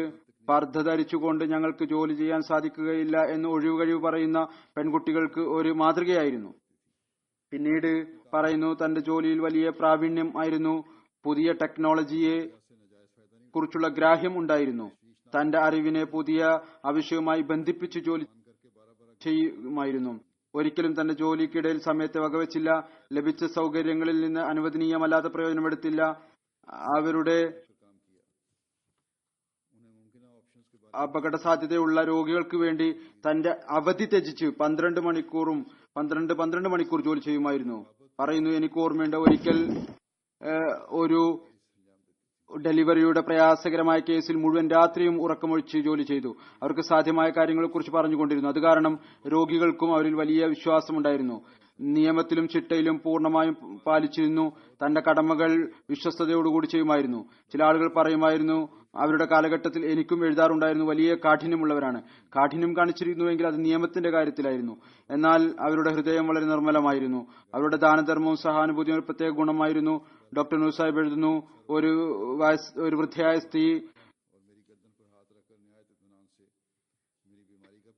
പർദ്ദ ധരിച്ചുകൊണ്ട് ഞങ്ങൾക്ക് ജോലി ചെയ്യാൻ സാധിക്കുകയില്ല എന്ന് ഒഴിവുകഴിവ് പറയുന്ന പെൺകുട്ടികൾക്ക് ഒരു മാതൃകയായിരുന്നു. പിന്നീട് പറയുന്നു, തന്റെ ജോലിയിൽ വലിയ പ്രാവീണ്യം ആയിരുന്നു. പുതിയ ടെക്നോളജിയെ കുറിച്ചുള്ള ഗ്രാഹ്യം ഉണ്ടായിരുന്നു. തന്റെ അറിവിനെ പുതിയ ആവശ്യവുമായി ബന്ധിപ്പിച്ച് ജോലി ചെയ്യുമായിരുന്നു. ഒരിക്കലും തന്റെ ജോലിക്കിടയിൽ സമയത്തെ വകവെച്ചില്ല. ലഭിച്ച സൗകര്യങ്ങളിൽ നിന്ന് അനുവദനീയമല്ലാത്ത പ്രയോജനമെടുത്തില്ല. അവരുടെ അപകട സാധ്യതയുള്ള രോഗികൾക്ക് വേണ്ടി തന്റെ അവധി ത്യജിച്ച് 12 മണിക്കൂർ ജോലി ചെയ്യുമായിരുന്നു. പറയുന്നു, എനിക്ക് ഓർമ്മയുണ്ട്, ഒരിക്കൽ ഒരു ഡെലിവറിയുടെ പ്രയാസകരമായ കേസിൽ മുഴുവൻ രാത്രിയും ഉറക്കമൊഴിച്ച് ജോലി ചെയ്തു. അവർക്ക് സാധ്യമായ കാര്യങ്ങളെക്കുറിച്ച് പറഞ്ഞുകൊണ്ടിരുന്നു. അത് കാരണം രോഗികൾക്കും അവരിൽ വലിയ വിശ്വാസമുണ്ടായിരുന്നു. നിയമത്തിലും ചിട്ടയിലും പൂർണ്ണമായും പാലിച്ചിരുന്നു. തന്റെ കടമകൾ വിശ്വസ്തയോടുകൂടി ചെയ്യുമായിരുന്നു. ചില ആളുകൾ പറയുമായിരുന്നു, അവരുടെ കാലഘട്ടത്തിൽ എനിക്കും എഴുതാറുണ്ടായിരുന്നു, വലിയ കാഠിന്യമുള്ളവരാണ്. കാഠിന്യം കാണിച്ചിരുന്നുവെങ്കിൽ അത് നിയമത്തിന്റെ കാര്യത്തിലായിരുന്നു. എന്നാൽ അവരുടെ ഹൃദയം വളരെ നിർമ്മലമായിരുന്നു. അവരുടെ ദാനധർമ്മവും സഹാനുഭൂതിയും ഒരു പ്രത്യേക ഗുണമായിരുന്നു. ഡോക്ടർ നൂർ സാഹിബ് എഴുതുന്നു, ഒരു വൃദ്ധയായ സ്ത്രീ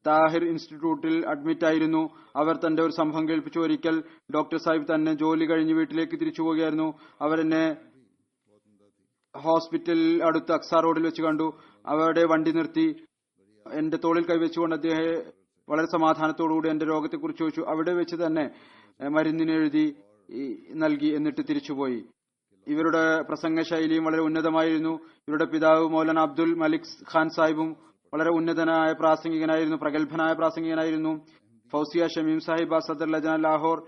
താഹിർ ഇൻസ്റ്റിറ്റ്യൂട്ടിൽ അഡ്മിറ്റ് ആയിരുന്നു. അവർ തന്റെ ഒരു സംഭവം കേൾപ്പിച്ചു. ഒരിക്കൽ ഡോക്ടർ സാഹിബ് തന്നെ ജോലി കഴിഞ്ഞ് വീട്ടിലേക്ക് തിരിച്ചു പോവുകയായിരുന്നു. അവരെന്നെ ഹോസ്പിറ്റലിൽ അടുത്ത് അക്സ റോഡിൽ വെച്ച് കണ്ടു. അവരുടെ വണ്ടി നിർത്തി എന്റെ തോളിൽ കൈവച്ചുകൊണ്ട് അദ്ദേഹം വളരെ സമാധാനത്തോടുകൂടി എന്റെ രോഗത്തെക്കുറിച്ച് ചോദിച്ചു. അവിടെ വെച്ച് തന്നെ മരുന്നിന് എഴുതി നൽകി, എന്നിട്ട് തിരിച്ചുപോയി. ഇവരുടെ പ്രസംഗ ശൈലിയും വളരെ ഉന്നതമായിരുന്നു. ഇവരുടെ പിതാവ് മൗലാന അബ്ദുൽ മലിക് ഖാൻ സാഹിബും വളരെ ഉന്നതനായ പ്രാസംഗികനായിരുന്നു, പ്രഗത്ഭനായ പ്രാസംഗികനായിരുന്നു. ഫൗസിയ ഷമീം സാഹിബ സദർ ലജന ലാഹോർ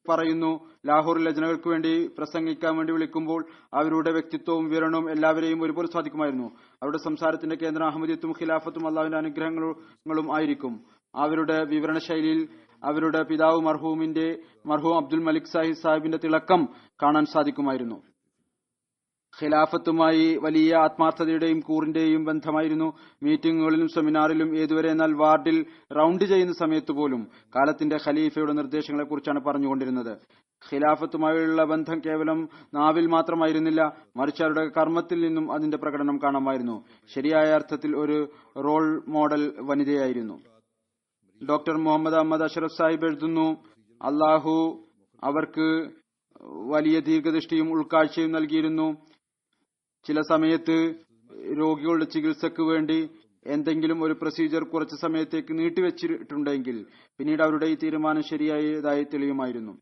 പറയുന്നു, ലാഹോറിൽ ലജ്നകൾക്ക് വേണ്ടി പ്രസംഗിക്കാൻ വേണ്ടി വിളിക്കുമ്പോൾ അവരുടെ വ്യക്തിത്വവും വിവരണവും എല്ലാവരെയും ഒരുപോലെ സാധിക്കുമായിരുന്നു. അവരുടെ സംസാരത്തിന്റെ കേന്ദ്രം അഹമ്മദിയത്തും ഖിലാഫത്തും അള്ളാഹുവിന്റെ അനുഗ്രഹങ്ങളും ആയിരിക്കും. അവരുടെ വിവരണ ശൈലിയിൽ അവരുടെ പിതാവ് മർഹൂം അബ്ദുൽ മലിക് സാഹിബിന്റെ തിളക്കം കാണാൻ സാധിക്കുമായിരുന്നു. ഖിലാഫത്തുമായി വലിയ ആത്മാർത്ഥതയുടെയും കൂറിന്റെയും ബന്ധമായിരുന്നു. മീറ്റിംഗുകളിലും സെമിനാറിലും ഏതുവരെ എന്നാൽ വാർഡിൽ റൌണ്ട് ചെയ്യുന്ന സമയത്ത് പോലും കാലത്തിന്റെ ഖലീഫയുടെ നിർദ്ദേശങ്ങളെക്കുറിച്ചാണ് പറഞ്ഞുകൊണ്ടിരുന്നത്. ഖിലാഫത്തുമായുള്ള ബന്ധം കേവലം നാവിൽ മാത്രമായിരുന്നില്ല, മറിച്ച് അവരുടെ കർമ്മത്തിൽ നിന്നും അതിന്റെ പ്രകടനം കാണാമായിരുന്നു. ശരിയായ അർത്ഥത്തിൽ ഒരു റോൾ മോഡൽ വനിതയായിരുന്നു. ഡോക്ടർ മുഹമ്മദ് അഹമ്മദ് അഷറഫ് സാഹിബ് എഴുതുന്നു, അള്ളാഹു അവർക്ക് വലിയ ദീർഘദൃഷ്ടിയും ഉൾക്കാഴ്ചയും നൽകിയിരുന്നു. ചില സമയത്ത് രോഗികളുടെ ചികിത്സയ്ക്ക് വേണ്ടി എന്തെങ്കിലും ഒരു പ്രൊസീജിയർ കുറച്ച് സമയത്തേക്ക് നീട്ടിവെച്ചിട്ടുണ്ടെങ്കിൽ പിന്നീട് അവരുടെ ഈ തീരുമാനം ശരിയായതായി തെളിയുമായിരുന്നു.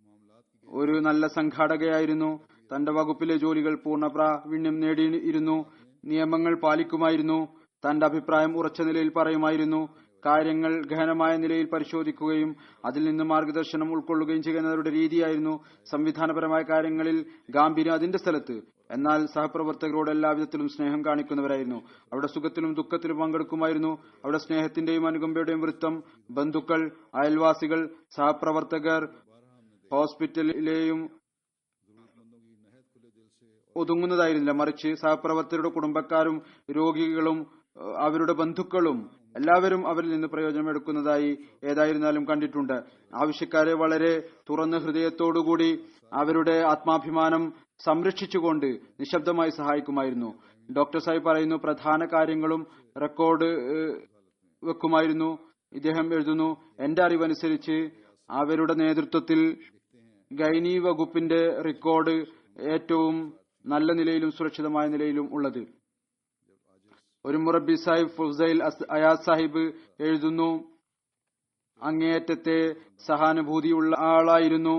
ഒരു നല്ല സംഘാടകയായിരുന്നു. തന്റെ വകുപ്പിലെ ജോലികൾ പൂർണ്ണ പ്രാവീണ്യം നേടിയിരുന്നു. നിയമങ്ങൾ പാലിക്കുമായിരുന്നു. തന്റെ അഭിപ്രായം ഉറച്ച നിലയിൽ പറയുമായിരുന്നു. കാര്യങ്ങൾ ഗഹനമായ നിലയിൽ പരിശോധിക്കുകയും അതിൽ നിന്ന് മാർഗദർശനം ഉൾക്കൊള്ളുകയും ചെയ്യുന്നവരുടെ രീതിയായിരുന്നു. സംവിധാനപരമായ കാര്യങ്ങളിൽ ഗാംഭീര്യം അതിന്റെ സ്ഥലത്ത്, എന്നാൽ സഹപ്രവർത്തകരോട് എല്ലാവിധത്തിലും സ്നേഹം കാണിക്കുന്നവരായിരുന്നു. അവരുടെ സുഖത്തിലും ദുഃഖത്തിലും പങ്കെടുക്കുമായിരുന്നു. അവരുടെ സ്നേഹത്തിന്റെയും അനുകമ്പയുടെയും വൃത്തം ബന്ധുക്കൾ, അയൽവാസികൾ, സഹപ്രവർത്തകർ, ഹോസ്പിറ്റലിലെയും ഒതുങ്ങുന്നതായിരുന്നില്ല, മറിച്ച് സഹപ്രവർത്തകരുടെ കുടുംബക്കാരും രോഗികളും അവരുടെ ബന്ധുക്കളും എല്ലാവരും അവരിൽ നിന്ന് പ്രയോജനമെടുക്കുന്നതായി ഏതായിരുന്നാലും കണ്ടിട്ടുണ്ട്. ആവശ്യക്കാരെ വളരെ തുറന്ന ഹൃദയത്തോടുകൂടി അവരുടെ ആത്മാഭിമാനം സംരക്ഷിച്ചുകൊണ്ട് നിശബ്ദമായി സഹായിക്കുമായിരുന്നു. ഡോക്ടർ സാഹിബ് പറയുന്നു, പ്രധാന കാര്യങ്ങളും റെക്കോർഡ് വെക്കുമായിരുന്നു. ഇദ്ദേഹം എഴുതുന്നു, എന്റെ അറിവനുസരിച്ച് അവരുടെ നേതൃത്വത്തിൽ ഗൈനി വകുപ്പിന്റെ റെക്കോർഡ് ഏറ്റവും നല്ല നിലയിലും സുരക്ഷിതമായ നിലയിലും ഉള്ളത്. ഒരു മുറബി സാഹിബ് ഫുസൈൽ അയാസ് സാഹിബ് എഴുതുന്നു, അങ്ങേയറ്റത്തെ സഹാനുഭൂതിയുള്ള ആളായിരുന്നു.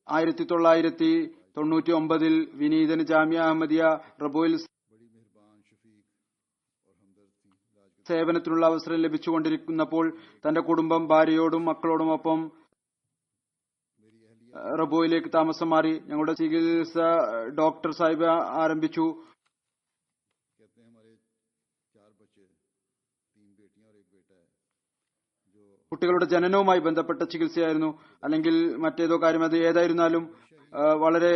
1999 വിനീതന് ജാമിയ അഹമ്മദിയ റബോയിൽ സേവനത്തിനുള്ള അവസരം ലഭിച്ചുകൊണ്ടിരിക്കുന്നപ്പോൾ തന്റെ കുടുംബം ഭാര്യയോടും മക്കളോടുമൊപ്പം റബോയിലേക്ക് താമസം മാറി. ഞങ്ങളുടെ ചികിത്സ ഡോക്ടർ സാഹിബ് ആരംഭിച്ചു. കുട്ടികളുടെ ജനനവുമായി ബന്ധപ്പെട്ട ചികിത്സയായിരുന്നു, അല്ലെങ്കിൽ മറ്റേതോ കാര്യം, അത് ഏതായിരുന്നാലും വളരെ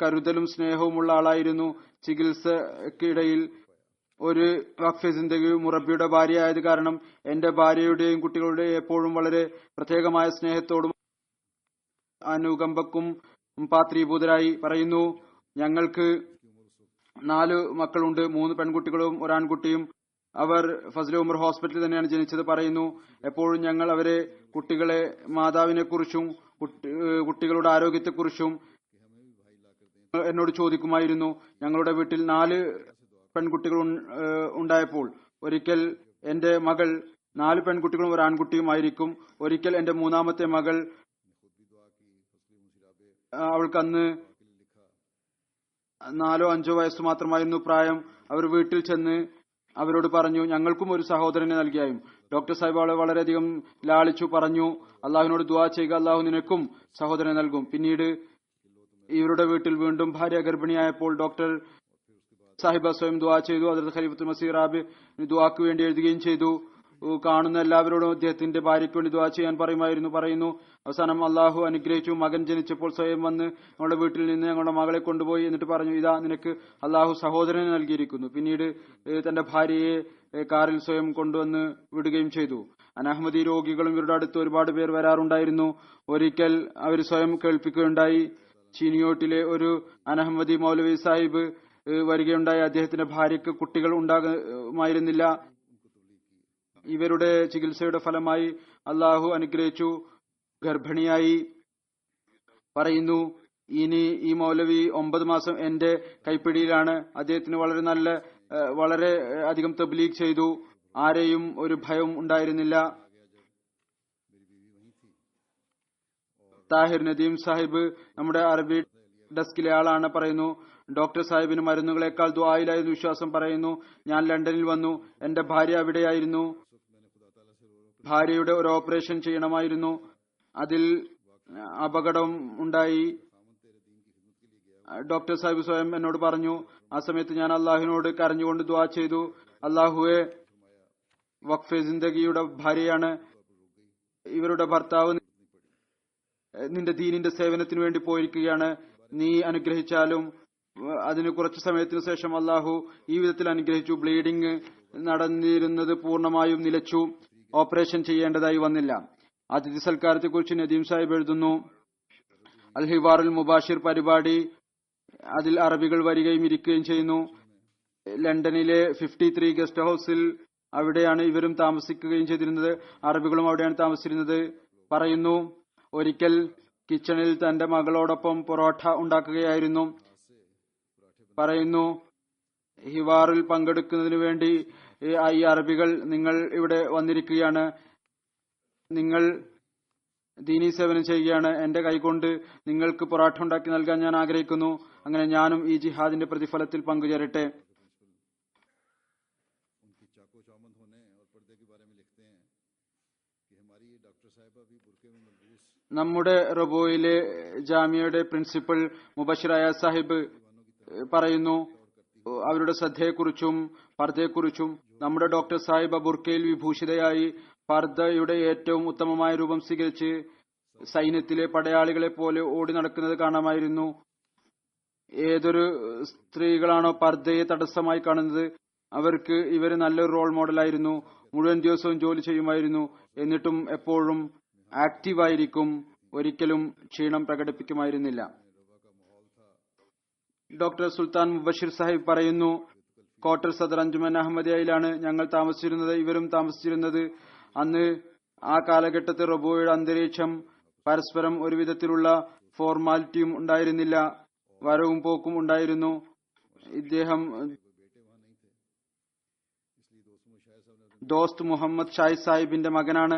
കരുതലും സ്നേഹവുമുള്ള ആളായിരുന്നു. ചികിത്സക്കിടയിൽ ഒരു വഖഫ് സിന്ദഗി മുറബിയുടെ ഭാര്യയായത് കാരണം എന്റെ ഭാര്യയുടെയും കുട്ടികളുടെയും എപ്പോഴും വളരെ പ്രത്യേകമായ സ്നേഹത്തോടും അനുകമ്പക്കും പാത്രീഭൂതരായി. പറയുന്നു, ഞങ്ങൾക്ക് 4 മക്കളുണ്ട്, 3 പെൺകുട്ടികളും ഒരാൺകുട്ടിയും. അവർ ഫസലെ ഉമർ ഹോസ്പിറ്റലിൽ തന്നെയാണ് ജനിച്ചത്. പറയുന്നു, എപ്പോഴും ഞങ്ങൾ അവരെ കുട്ടികളെ മാതാവിനെ കുറിച്ചും കുട്ടികളുടെ ആരോഗ്യത്തെക്കുറിച്ചും എന്നോട് ചോദിക്കുമായിരുന്നു. ഞങ്ങളുടെ വീട്ടിൽ 4 പെൺകുട്ടികൾ ഉണ്ടായപ്പോൾ ഒരിക്കൽ എന്റെ മകൾ 4 പെൺകുട്ടികളും ഒരാൺകുട്ടിയും ആയിരിക്കും. ഒരിക്കൽ എന്റെ 3ാമത്തെ മകൾ, അവൾക്ക് അന്ന് 4 or 5 വയസ്സ് മാത്രമായിരുന്നു പ്രായം. അവർ വീട്ടിൽ ചെന്ന് അവരോട് പറഞ്ഞു, ഞങ്ങൾക്കും ഒരു സഹോദരനെ നൽകിയായും. ഡോക്ടർ സാഹിബ് അവളെ വളരെയധികം ലാളിച്ചു. പറഞ്ഞു, അള്ളാഹുവിനോട് ദുആ ചെയ്യുക, അള്ളാഹു നിനക്കും സഹോദരനെ നൽകും. പിന്നീട് ഇവരുടെ വീട്ടിൽ വീണ്ടും ഭാര്യ ഗർഭിണിയായപ്പോൾ ഡോക്ടർ സാഹിബ സ്വയം ദുആ ചെയ്തു. ഹദ്റത്ത് ഖലീഫത്തുൽ മസീഹ് റാബി ദുആക്ക് വേണ്ടി എഴുതുകയും ചെയ്തു. കാണുന്ന എല്ലാവരോടും അദ്ദേഹത്തിന്റെ ഭാര്യയ്ക്ക് വേണ്ടി ദുആ ചെയ്യാൻ പറയുന്നു. അവസാനം അള്ളാഹു അനുഗ്രഹിച്ചു. മകൻ ജനിച്ചപ്പോൾ സ്വയം വന്ന് ഞങ്ങളുടെ വീട്ടിൽ നിന്ന് ഞങ്ങളുടെ മകളെ കൊണ്ടുപോയി. എന്നിട്ട് പറഞ്ഞു, ഇതാ നിനക്ക് അള്ളാഹു സഹോദരനെ നൽകിയിരിക്കുന്നു. പിന്നീട് തന്റെ ഭാര്യയെ കാറിൽ സ്വയം കൊണ്ടുവന്ന് വിടുകയും ചെയ്തു. അനഹമ്മദി രോഗികളും ഇവരുടെ അടുത്ത് ഒരുപാട് പേർ വരാറുണ്ടായിരുന്നു. ഒരിക്കൽ അവർ സ്വയം കേൾപ്പിക്കുകയുണ്ടായി. ചീനിയോട്ടിലെ ഒരു അനഹമ്മദി മൗലവി സാഹിബ് വരികയുണ്ടായി. അദ്ദേഹത്തിന്റെ ഭാര്യയ്ക്ക് കുട്ടികൾ ഉണ്ടാകുമായിരുന്നില്ല. ഇവരുടെ ചികിത്സയുടെ ഫലമായി അള്ളാഹു അനുഗ്രഹിച്ചു, ഗർഭിണിയായി. പറയുന്നു, ഇനി ഈ മൗലവി 9 മാസം എന്റെ കൈപ്പിടിയിലാണ്. അദ്ദേഹത്തിന് വളരെ അധികം തബ്ലീഗ് ചെയ്തു. ആരെയും ഒരു ഭയം ഉണ്ടായിരുന്നില്ല. താഹിർ നദീം സാഹിബ് നമ്മുടെ അറബി ഡെസ്കിലെ ആളാണ്. പറയുന്നു, ഡോക്ടർ സാഹിബിന് മരുന്നുകളെക്കാൾ ദുആയിലായിരുന്നു വിശ്വാസം. പറയുന്നു, ഞാൻ ലണ്ടനിൽ വന്നു. എന്റെ ഭാര്യ അവിടെയായിരുന്നു. ഭാര്യയുടെ ഒരു ഓപ്പറേഷൻ ചെയ്യണമായിരുന്നു. അതിൽ അപകടം ഉണ്ടായി. ഡോക്ടർ സാഹിബ് സ്വയം എന്നോട് പറഞ്ഞു. ആ സമയത്ത് ഞാൻ അള്ളാഹുവിനോട് കരഞ്ഞുകൊണ്ട് ദുആ ചെയ്തു, അള്ളാഹുവെ, വഖഫെ ജിന്ദഗിയുടെ ഭാര്യയാണ്, ഇവരുടെ ഭർത്താവ് നിന്റെ ദീനിന്റെ സേവനത്തിന് വേണ്ടി പോയിരിക്കുകയാണ്. നീ അനുഗ്രഹിച്ചാലും അതിന് കുറച്ചു സമയത്തിന് ശേഷം അള്ളാഹു ഈ വിധത്തിൽ അനുഗ്രഹിച്ചു. ബ്ലീഡിംഗ് നടന്നിരുന്നത് പൂർണ്ണമായും നിലച്ചു. ഓപ്പറേഷൻ ചെയ്യേണ്ടതായി വന്നില്ല. അതിഥി സൽക്കാരത്തെ കുറിച്ച് നദീം സാഹിബ് എഴുതുന്നു, അൽ ഹിവാറുൽ മുബാഷിർ പരിപാടി, അതിൽ അറബികൾ വരികയും ഇരിക്കുകയും ചെയ്യുന്നു. ലണ്ടനിലെ 53 ഗസ്റ്റ് ഹൌസിൽ അവിടെയാണ് ഇവരും താമസിക്കുകയും ചെയ്തിരുന്നത്. അറബികളും അവിടെയാണ് താമസിച്ചിരുന്നത്. പറയുന്നു, ഒരിക്കൽ കിച്ചണിൽ തന്റെ മകളോടൊപ്പം പൊറോട്ട ഉണ്ടാക്കുകയായിരുന്നു. പറയുന്നു, ഹിവാറിൽ പങ്കെടുക്കുന്നതിന് വേണ്ടി ഈ അറബികൾ നിങ്ങൾ ഇവിടെ വന്നിരിക്കുകയാണ്, നിങ്ങൾ ദീനീ സേവനം ചെയ്യുകയാണ്, എന്റെ കൈകൊണ്ട് നിങ്ങൾക്ക് പൊറാട്ട ഉണ്ടാക്കി നൽകാൻ ഞാൻ ആഗ്രഹിക്കുന്നു. അങ്ങനെ ഞാനും ഈ ജിഹാദിന്റെ പ്രതിഫലത്തിൽ പങ്കുചേരട്ടെ. നമ്മുടെ റബോയിലെ ജാമിയയുടെ പ്രിൻസിപ്പൽ മുബഷിറായ സാഹിബ് പറയുന്നു അവരുടെ ശ്രദ്ധയെക്കുറിച്ചും പർദ്ദയെക്കുറിച്ചും. നമ്മുടെ ഡോക്ടർ സാഹിബ് ബുർക്കയിൽ വിഭൂഷിതയായി പർദ്ദയുടെ ഏറ്റവും ഉത്തമമായ രൂപം സ്വീകരിച്ച് സൈന്യത്തിലെ പടയാളികളെ പോലെ ഓടി നടക്കുന്നത് കാണാമായിരുന്നു. ഏതൊരു സ്ത്രീകളാണോ പർദ്ദയെ തടസ്സമായി കാണുന്നത് അവർക്ക് ഇവര് നല്ലൊരു റോൾ മോഡലായിരുന്നു. മുഴുവൻ ദിവസവും ജോലി ചെയ്യുമായിരുന്നു. എന്നിട്ടും എപ്പോഴും ആക്റ്റീവായിരിക്കും. ഒരിക്കലും ക്ഷീണം പ്രകടിപ്പിക്കുമായിരുന്നില്ല. ഡോക്ടർ സുൽത്താൻ മുബഷിർ സാഹിബ് പറയുന്നു, കോട്ടർ സദർ അഞ്ജുമൻ അഹമ്മദിയയിലാണ് ഞങ്ങൾ താമസിച്ചിരുന്നത്, ഇവരും താമസിച്ചിരുന്നത്. അന്ന് ആ കാലഘട്ടത്തിൽ റബോയുടെ അന്തരീക്ഷം പരസ്പരം ഒരു വിധത്തിലുള്ള ഫോർമാലിറ്റിയും ഉണ്ടായിരുന്നില്ല, വരവും പോക്കും ഉണ്ടായിരുന്നു. ഇദ്ദേഹം ദോസ്ത് മുഹമ്മദ് ഷാഹിദ് സാഹിബിന്റെ മകനാണ്.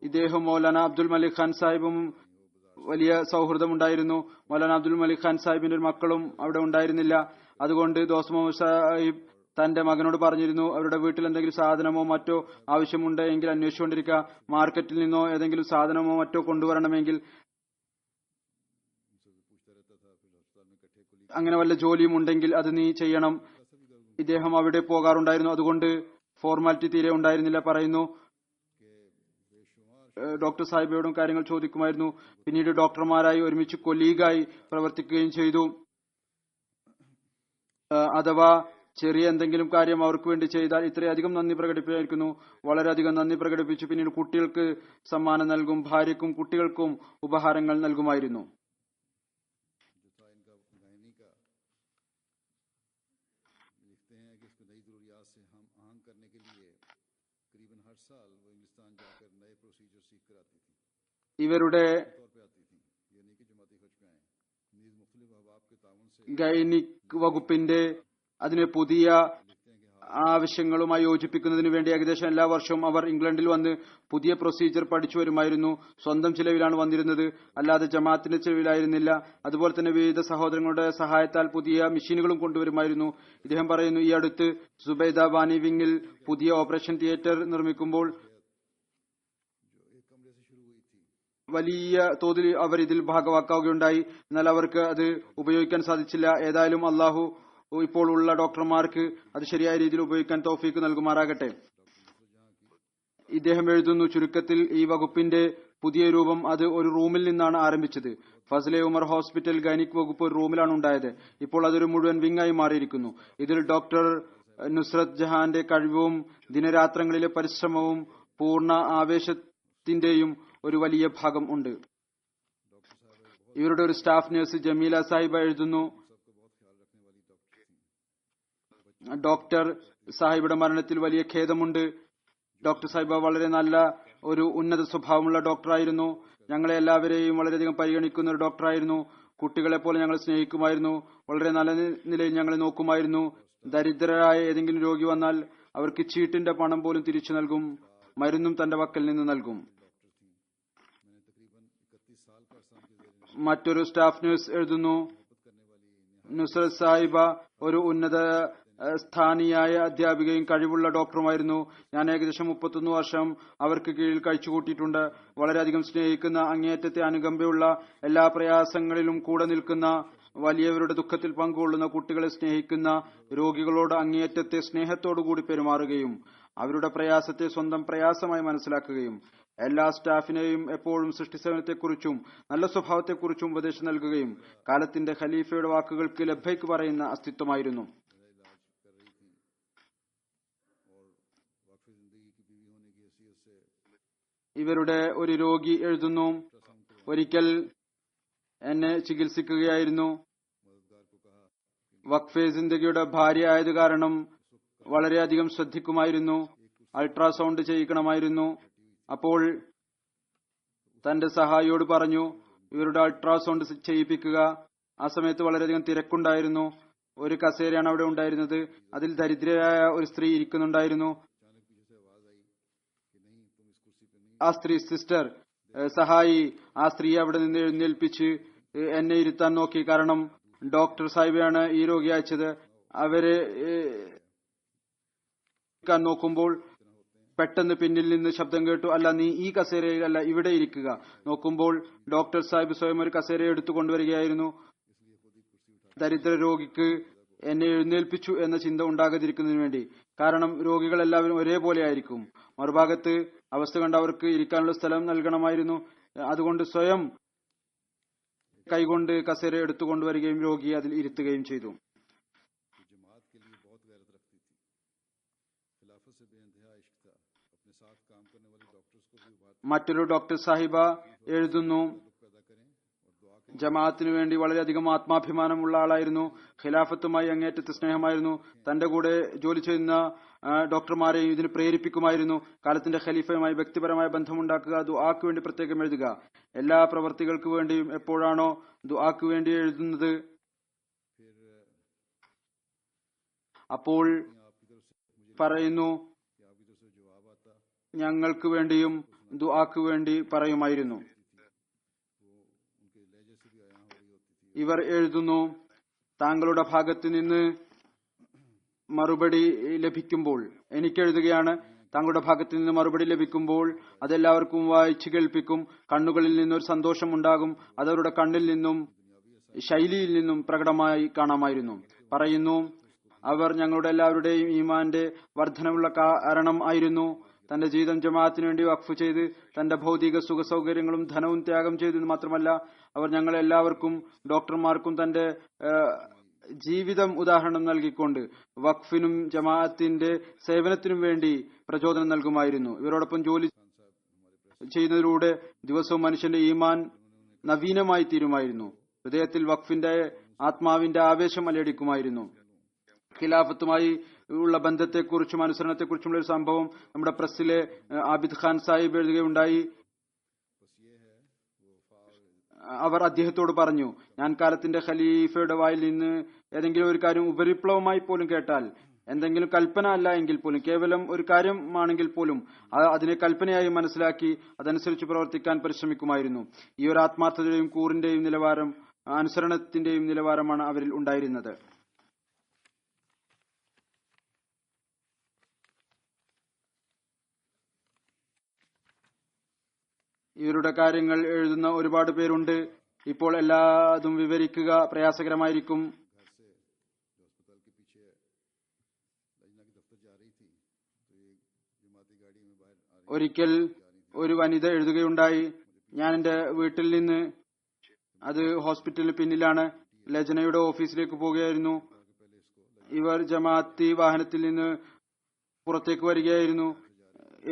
ഇദ്ദേഹം മൗലാന അബ്ദുൽ മലിക് ഖാൻ സാഹിബും വലിയ സൗഹൃദമുണ്ടായിരുന്നു. മൗലാന അബ്ദുൽ മലിക് ഖാൻ സാഹിബിന്റെ ഒരു മക്കളും അവിടെ ഉണ്ടായിരുന്നില്ല. അതുകൊണ്ട് ദോസ്ത് മുഹമ്മദ് സാഹിബ് തന്റെ മകനോട് പറഞ്ഞിരുന്നു, അവരുടെ വീട്ടിൽ എന്തെങ്കിലും സാധനമോ മറ്റോ ആവശ്യമുണ്ട് എങ്കിൽ അന്വേഷിച്ചുകൊണ്ടിരിക്കുക, മാർക്കറ്റിൽ നിന്നോ ഏതെങ്കിലും സാധനമോ മറ്റോ കൊണ്ടുവരണമെങ്കിൽ, അങ്ങനെ വല്ല ജോലിയും ഉണ്ടെങ്കിൽ അത് നീ ചെയ്യണം. ഇദ്ദേഹം അവിടെ പോകാറുണ്ടായിരുന്നു. അതുകൊണ്ട് ഫോർമാലിറ്റി തീരെ ഉണ്ടായിരുന്നില്ല. പറയുന്നു, ഡോക്ടർ സാഹിബയോടും കാര്യങ്ങൾ ചോദിക്കുമായിരുന്നു. പിന്നീട് ഡോക്ടർമാരായി ഒരുമിച്ച് കൊലീഗായി പ്രവർത്തിക്കുകയും ചെയ്തു. അഥവാ ചെറിയ എന്തെങ്കിലും കാര്യം അവർക്ക് വേണ്ടി ചെയ്താൽ ഇത്രയധികം നന്ദി പ്രകടിപ്പിക്കുന്നു. വളരെയധികം നന്ദി പ്രകടിപ്പിച്ചു. പിന്നീട് കുട്ടികൾക്ക് സമ്മാനം നൽകും, ഭാര്യയ്ക്കും കുട്ടികൾക്കും ഉപഹാരങ്ങൾ നൽകുമായിരുന്നു. ഇവരുടെ ഗൈനിക് വകുപ്പിന്റെ അതിനെ പുതിയ ആവശ്യങ്ങളുമായി യോജിപ്പിക്കുന്നതിന് വേണ്ടി ഏകദേശം എല്ലാ വർഷവും അവർ ഇംഗ്ലണ്ടിൽ വന്ന് പുതിയ പ്രൊസീജിയർ പഠിച്ചു വരുമായിരുന്നു. സ്വന്തം ചിലവിലാണ് വന്നിരുന്നത്, അല്ലാതെ ജമാഅത്തിന്റെ ചിലവിലായിരുന്നില്ല. അതുപോലെ തന്നെ വിവിധ സഹോദരങ്ങളുടെ സഹായത്താൽ പുതിയ മെഷീനുകളും കൊണ്ടുവരുമായിരുന്നു. ഇദ്ദേഹം പറയുന്നു, ഈ അടുത്ത് സുബൈദ ബാനി വിംഗിൽ പുതിയ ഓപ്പറേഷൻ തിയേറ്റർ നിർമ്മിക്കുമ്പോൾ വലിയ തോതിൽ അവർ ഇതിൽ ഭാഗവാക്കാവുകയുണ്ടായി. എന്നാൽ അവർക്ക് അത് ഉപയോഗിക്കാൻ സാധിച്ചില്ല. ഏതായാലും അള്ളാഹു ഇപ്പോൾ ഉള്ള ഡോക്ടർമാർക്ക് അത് ശരിയായ രീതിയിൽ ഉപയോഗിക്കാൻ തൗഫീക്ക് നൽകുമാറാകട്ടെ. ഇദ്ദേഹം എഴുതുന്നു, ചുരുക്കത്തിൽ ഈ വകുപ്പിന്റെ പുതിയ രൂപം അത് ഒരു റൂമിൽ നിന്നാണ് ആരംഭിച്ചത്. ഫസലെ ഉമർ ഹോസ്പിറ്റൽ ഗൈനിക് വകുപ്പ് ഒരു റൂമിലാണ് ഉണ്ടായത്. ഇപ്പോൾ അതൊരു മുഴുവൻ വിങ്ങായി മാറിയിരിക്കുന്നു. ഇതിൽ ഡോക്ടർ നുസ്രത് ജഹാന്റെ കഴിവും ദിനരാത്രങ്ങളിലെ പരിശ്രമവും പൂർണ്ണ ആവേശത്തിന്റെയും ഒരു വലിയ ഭാഗം ഉണ്ട്. ഇവരുടെ ഒരു സ്റ്റാഫ് നഴ്സ് ജമീല സാഹിബ എഴുതുന്നു, ഡോക്ടർ സാഹിബിയുടെ മരണത്തിൽ വലിയ ഖേദമുണ്ട്. ഡോക്ടർ സാഹിബ വളരെ നല്ല ഒരു ഉന്നത സ്വഭാവമുള്ള ഡോക്ടറായിരുന്നു. ഞങ്ങളെ എല്ലാവരെയും വളരെയധികം പരിഗണിക്കുന്ന ഒരു ഡോക്ടറായിരുന്നു. കുട്ടികളെ പോലെ ഞങ്ങൾ സ്നേഹിക്കുമായിരുന്നു. വളരെ നല്ല നിലയിൽ ഞങ്ങളെ നോക്കുമായിരുന്നു. ദരിദ്രരായ ഏതെങ്കിലും രോഗി വന്നാൽ അവർക്ക് ചീട്ടിന്റെ പണം പോലും തിരിച്ചു നൽകും. മരുന്നും തന്റെ പക്കൽ നിന്ന് നൽകും. മറ്റൊരു സ്റ്റാഫ് നഴ്സ് എഴുതുന്നു, നുസ്രത് സാഹിബ ഒരു ഉന്നത സ്ഥാനിയായ അധ്യാപികയും കഴിവുള്ള ഡോക്ടറുമായിരുന്നു. ഞാൻ ഏകദേശം 31 വർഷം അവർക്ക് കീഴിൽ കഴിച്ചുകൂട്ടിയിട്ടുണ്ട്. വളരെയധികം സ്നേഹിക്കുന്ന, അങ്ങേയറ്റത്തെ അനുകമ്പയുള്ള, എല്ലാ പ്രയാസങ്ങളിലും കൂടെ നിൽക്കുന്ന, വലിയവരുടെ ദുഃഖത്തിൽ പങ്കുകൊള്ളുന്ന, കുട്ടികളെ സ്നേഹിക്കുന്ന, രോഗികളോട് അങ്ങേയറ്റത്തെ സ്നേഹത്തോടുകൂടി പെരുമാറുകയും അവരുടെ പ്രയാസത്തെ സ്വന്തം പ്രയാസമായി മനസ്സിലാക്കുകയും എല്ലാ സ്റ്റാഫിനെയും എപ്പോഴും സൃഷ്ടിസേവനത്തെക്കുറിച്ചും നല്ല സ്വഭാവത്തെക്കുറിച്ചും ഉപദേശം നൽകുകയും കാലത്തിന്റെ ഖലീഫയുടെ വാക്കുകൾക്ക് ലബ്ബൈക്ക് പറയുന്ന അസ്തിത്വമായിരുന്നു. ഇവരുടെ ഒരു രോഗി എഴുതുന്നു, ഒരിക്കൽ എന്നെ ചികിത്സിക്കുകയായിരുന്നു. വഖഫെ ജിന്ദഗിയുടെ ഭാര്യ ആയത് കാരണം വളരെയധികം ശ്രദ്ധിക്കുമായിരുന്നു. അൾട്രാസൗണ്ട് ചെയ്യിക്കണമായിരുന്നു. അപ്പോൾ തന്റെ സഹായിയോട് പറഞ്ഞു, ഇവരുടെ അൾട്രാസൗണ്ട് ചെയ്യിപ്പിക്കുക. ആ സമയത്ത് വളരെയധികം തിരക്കുണ്ടായിരുന്നു. ഒരു കസേരയാണ് അവിടെ ഉണ്ടായിരുന്നത്. അതിൽ ദരിദ്രയായ ഒരു സ്ത്രീ ഇരിക്കുന്നുണ്ടായിരുന്നു. ആ സ്ത്രീ സിസ്റ്റർ സഹായി ആ സ്ത്രീയെ അവിടെ നിന്ന് എഴുന്നേൽപ്പിച്ച് എന്നെ ഇരുത്താൻ നോക്കി. കാരണം ഡോക്ടർ സാഹിബാണ് ഈ രോഗി അയച്ചത്. അവരെ നോക്കുമ്പോൾ പെട്ടെന്ന് പിന്നിൽ നിന്ന് ശബ്ദം കേട്ടു, അല്ല, നീ ഈ കസേരയിലല്ല, ഇവിടെ ഇരിക്കുക. നോക്കുമ്പോൾ ഡോക്ടർ സാഹിബ് സ്വയം ഒരു കസേര എടുത്തു കൊണ്ടുവരികയായിരുന്നു. ദരിദ്ര രോഗിക്ക് എന്നെ എഴുന്നേൽപ്പിച്ചു എന്ന ചിന്ത ഉണ്ടാകാതിരിക്കുന്നതിന് വേണ്ടി. കാരണം രോഗികൾ എല്ലാവരും ഒരേപോലെ ആയിരിക്കും. മറുഭാഗത്ത് അവസ്ഥ കണ്ട് അവർക്ക് ഇരിക്കാനുള്ള സ്ഥലം നൽകണമായിരുന്നു. അതുകൊണ്ട് സ്വയം കൈകൊണ്ട് കസേര എടുത്തുകൊണ്ടുവരികയും രോഗിയെ അതിൽ ഇരുത്തുകയും ചെയ്തു. മറ്റൊരു ഡോക്ടർ സാഹിബ എഴുതുന്നു, ജമാഅത്തിനു വേണ്ടി വളരെയധികം ആത്മാഭിമാനമുള്ള ആളായിരുന്നു. ഖിലാഫത്തുമായി അങ്ങേറ്റത്തെ സ്നേഹമായിരുന്നു. തന്റെ കൂടെ ജോലി ചെയ്യുന്ന ഡോക്ടർമാരെയും ഇതിന് പ്രേരിപ്പിക്കുമായിരുന്നു. കാലത്തിന്റെ ഖലീഫയുമായി വ്യക്തിപരമായ ബന്ധമുണ്ടാക്കുക, ദുആക്ക് വേണ്ടി പ്രത്യേകം എഴുതുക. എല്ലാ പ്രവർത്തികൾക്ക് വേണ്ടിയും എപ്പോഴാണോ ദുആക്ക് വേണ്ടി എഴുതുന്നത് അപ്പോൾ പറയുന്നു, ഞങ്ങൾക്ക് വേണ്ടിയും ദുആക്ക് വേണ്ടി പറയുമായിരുന്നു. ഇവർ എഴുതുന്നു, താങ്കളുടെ ഭാഗത്ത് നിന്ന് മറുപടി ലഭിക്കുമ്പോൾ, എനിക്കെഴുതുകയാണ്, താങ്കളുടെ ഭാഗത്ത് നിന്ന് മറുപടി ലഭിക്കുമ്പോൾ അതെല്ലാവർക്കും വായിച്ചു കേൾപ്പിക്കും. കണ്ണുകളിൽ നിന്നൊരു സന്തോഷം ഉണ്ടാകും. അതവരുടെ കണ്ണിൽ നിന്നും ശൈലിയിൽ നിന്നും പ്രകടമായി കാണാമായിരുന്നു. പറയുന്നു, അവർ ഞങ്ങളുടെ എല്ലാവരുടെയും ഈമാന്റെ വർധനവുള്ള കാരണം ആയിരുന്നു. തന്റെ ജീവിതം ജമാഅത്തിന് വേണ്ടി വഖഫ് ചെയ്ത് തന്റെ ഭൗതിക സുഖ സൗകര്യങ്ങളും ധനവും ത്യാഗം ചെയ്തെന്ന് മാത്രമല്ല, അവർ ഞങ്ങളെല്ലാവർക്കും ഡോക്ടർമാർക്കും തന്റെ ജീവിതം ഉദാഹരണം നൽകിക്കൊണ്ട് വഖഫിനും ജമാഅത്തിന്റെ സേവനത്തിനും വേണ്ടി പ്രചോദനം നൽകുമായിരുന്നു. ഇവരോടൊപ്പം ജോലി ചെയ്യുന്നതിലൂടെ ദിവസവും മനുഷ്യന്റെ ഈമാൻ നവീനമായി തീരുമായിരുന്നു. ഹൃദയത്തിൽ വഖഫിന്റെ ആത്മാവിന്റെ ആവേശം അലയടിക്കുമായിരുന്നു. ഖിലാഫത്തുമായി ഉള്ള ബന്ധത്തെക്കുറിച്ചും അനുസരണത്തെക്കുറിച്ചുമുള്ള ഒരു സംഭവം നമ്മുടെ പ്രസ്സിലെ ആബിദ് ഖാൻ സാഹിബ് എഴുതുകയുണ്ടായി. അവർ അദ്ദേഹത്തോട് പറഞ്ഞു, ഞാൻ കാലത്തിന്റെ ഖലീഫയുടെ വായിൽ നിന്ന് ഏതെങ്കിലും ഒരു കാര്യം ഉപരിപ്ലവമായി പോലും കേട്ടാൽ, എന്തെങ്കിലും കൽപ്പന അല്ല എങ്കിൽ പോലും, കേവലം ഒരു കാര്യമാണെങ്കിൽ പോലും അതിനെ കൽപ്പനയായി മനസ്സിലാക്കി അതനുസരിച്ച് പ്രവർത്തിക്കാൻ പരിശ്രമിക്കുമായിരുന്നു. ഈ ഒരു ആത്മാർത്ഥതയുടെയും കൂറിന്റെയും നിലവാരം, അനുസരണത്തിന്റെയും നിലവാരമാണ് അവരിൽ ഉണ്ടായിരുന്നത്. ഇവരുടെ കാര്യങ്ങൾ എഴുതുന്ന ഒരുപാട് പേരുണ്ട്. ഇപ്പോൾ എല്ലാതും വിവരിക്കുക പ്രയാസകരമായിരിക്കും. ഒരിക്കൽ ഒരു വനിത എഴുതുകയുണ്ടായി, ഞാൻ എന്റെ വീട്ടിൽ നിന്ന്, അത് ഹോസ്പിറ്റലിന് പിന്നിലാണ്, ലജനയുടെ ഓഫീസിലേക്ക് പോവുകയായിരുന്നു. ഇവർ ജമാഅത്തി വാഹനത്തിൽ നിന്ന് പുറത്തേക്ക് വരികയായിരുന്നു.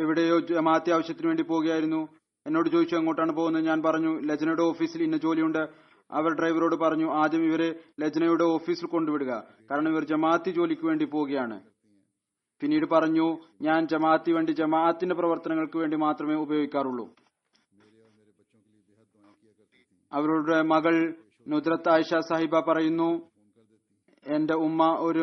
എവിടെയോ ജമാഅത്തി ആവശ്യത്തിന് വേണ്ടി പോവുകയായിരുന്നു. എന്നോട് ചോദിച്ചു, എങ്ങോട്ടാണ് പോകുന്നത്? ഞാൻ പറഞ്ഞു, ലജനയുടെ ഓഫീസിൽ ഇന്ന ജോലിയുണ്ട്. അവർ ഡ്രൈവറോട് പറഞ്ഞു, ആദ്യം ഇവരെ ലജനയുടെ ഓഫീസിൽ കൊണ്ടുവിടുക, കാരണം ഇവർ ജമാഅത്തി ജോലിക്ക് വേണ്ടി പോവുകയാണ്. പിന്നീട് പറഞ്ഞു, ഞാൻ ജമാഅത്തി വേണ്ടി ജമാഅത്തിന്റെ പ്രവർത്തനങ്ങൾക്ക് വേണ്ടി മാത്രമേ ഉപയോഗിക്കാറുള്ളൂ. അവരുടെ മകൾ നുദ്രത്ത് ആയിഷ സാഹിബ പറയുന്നു, എന്റെ ഉമ്മ ഒരു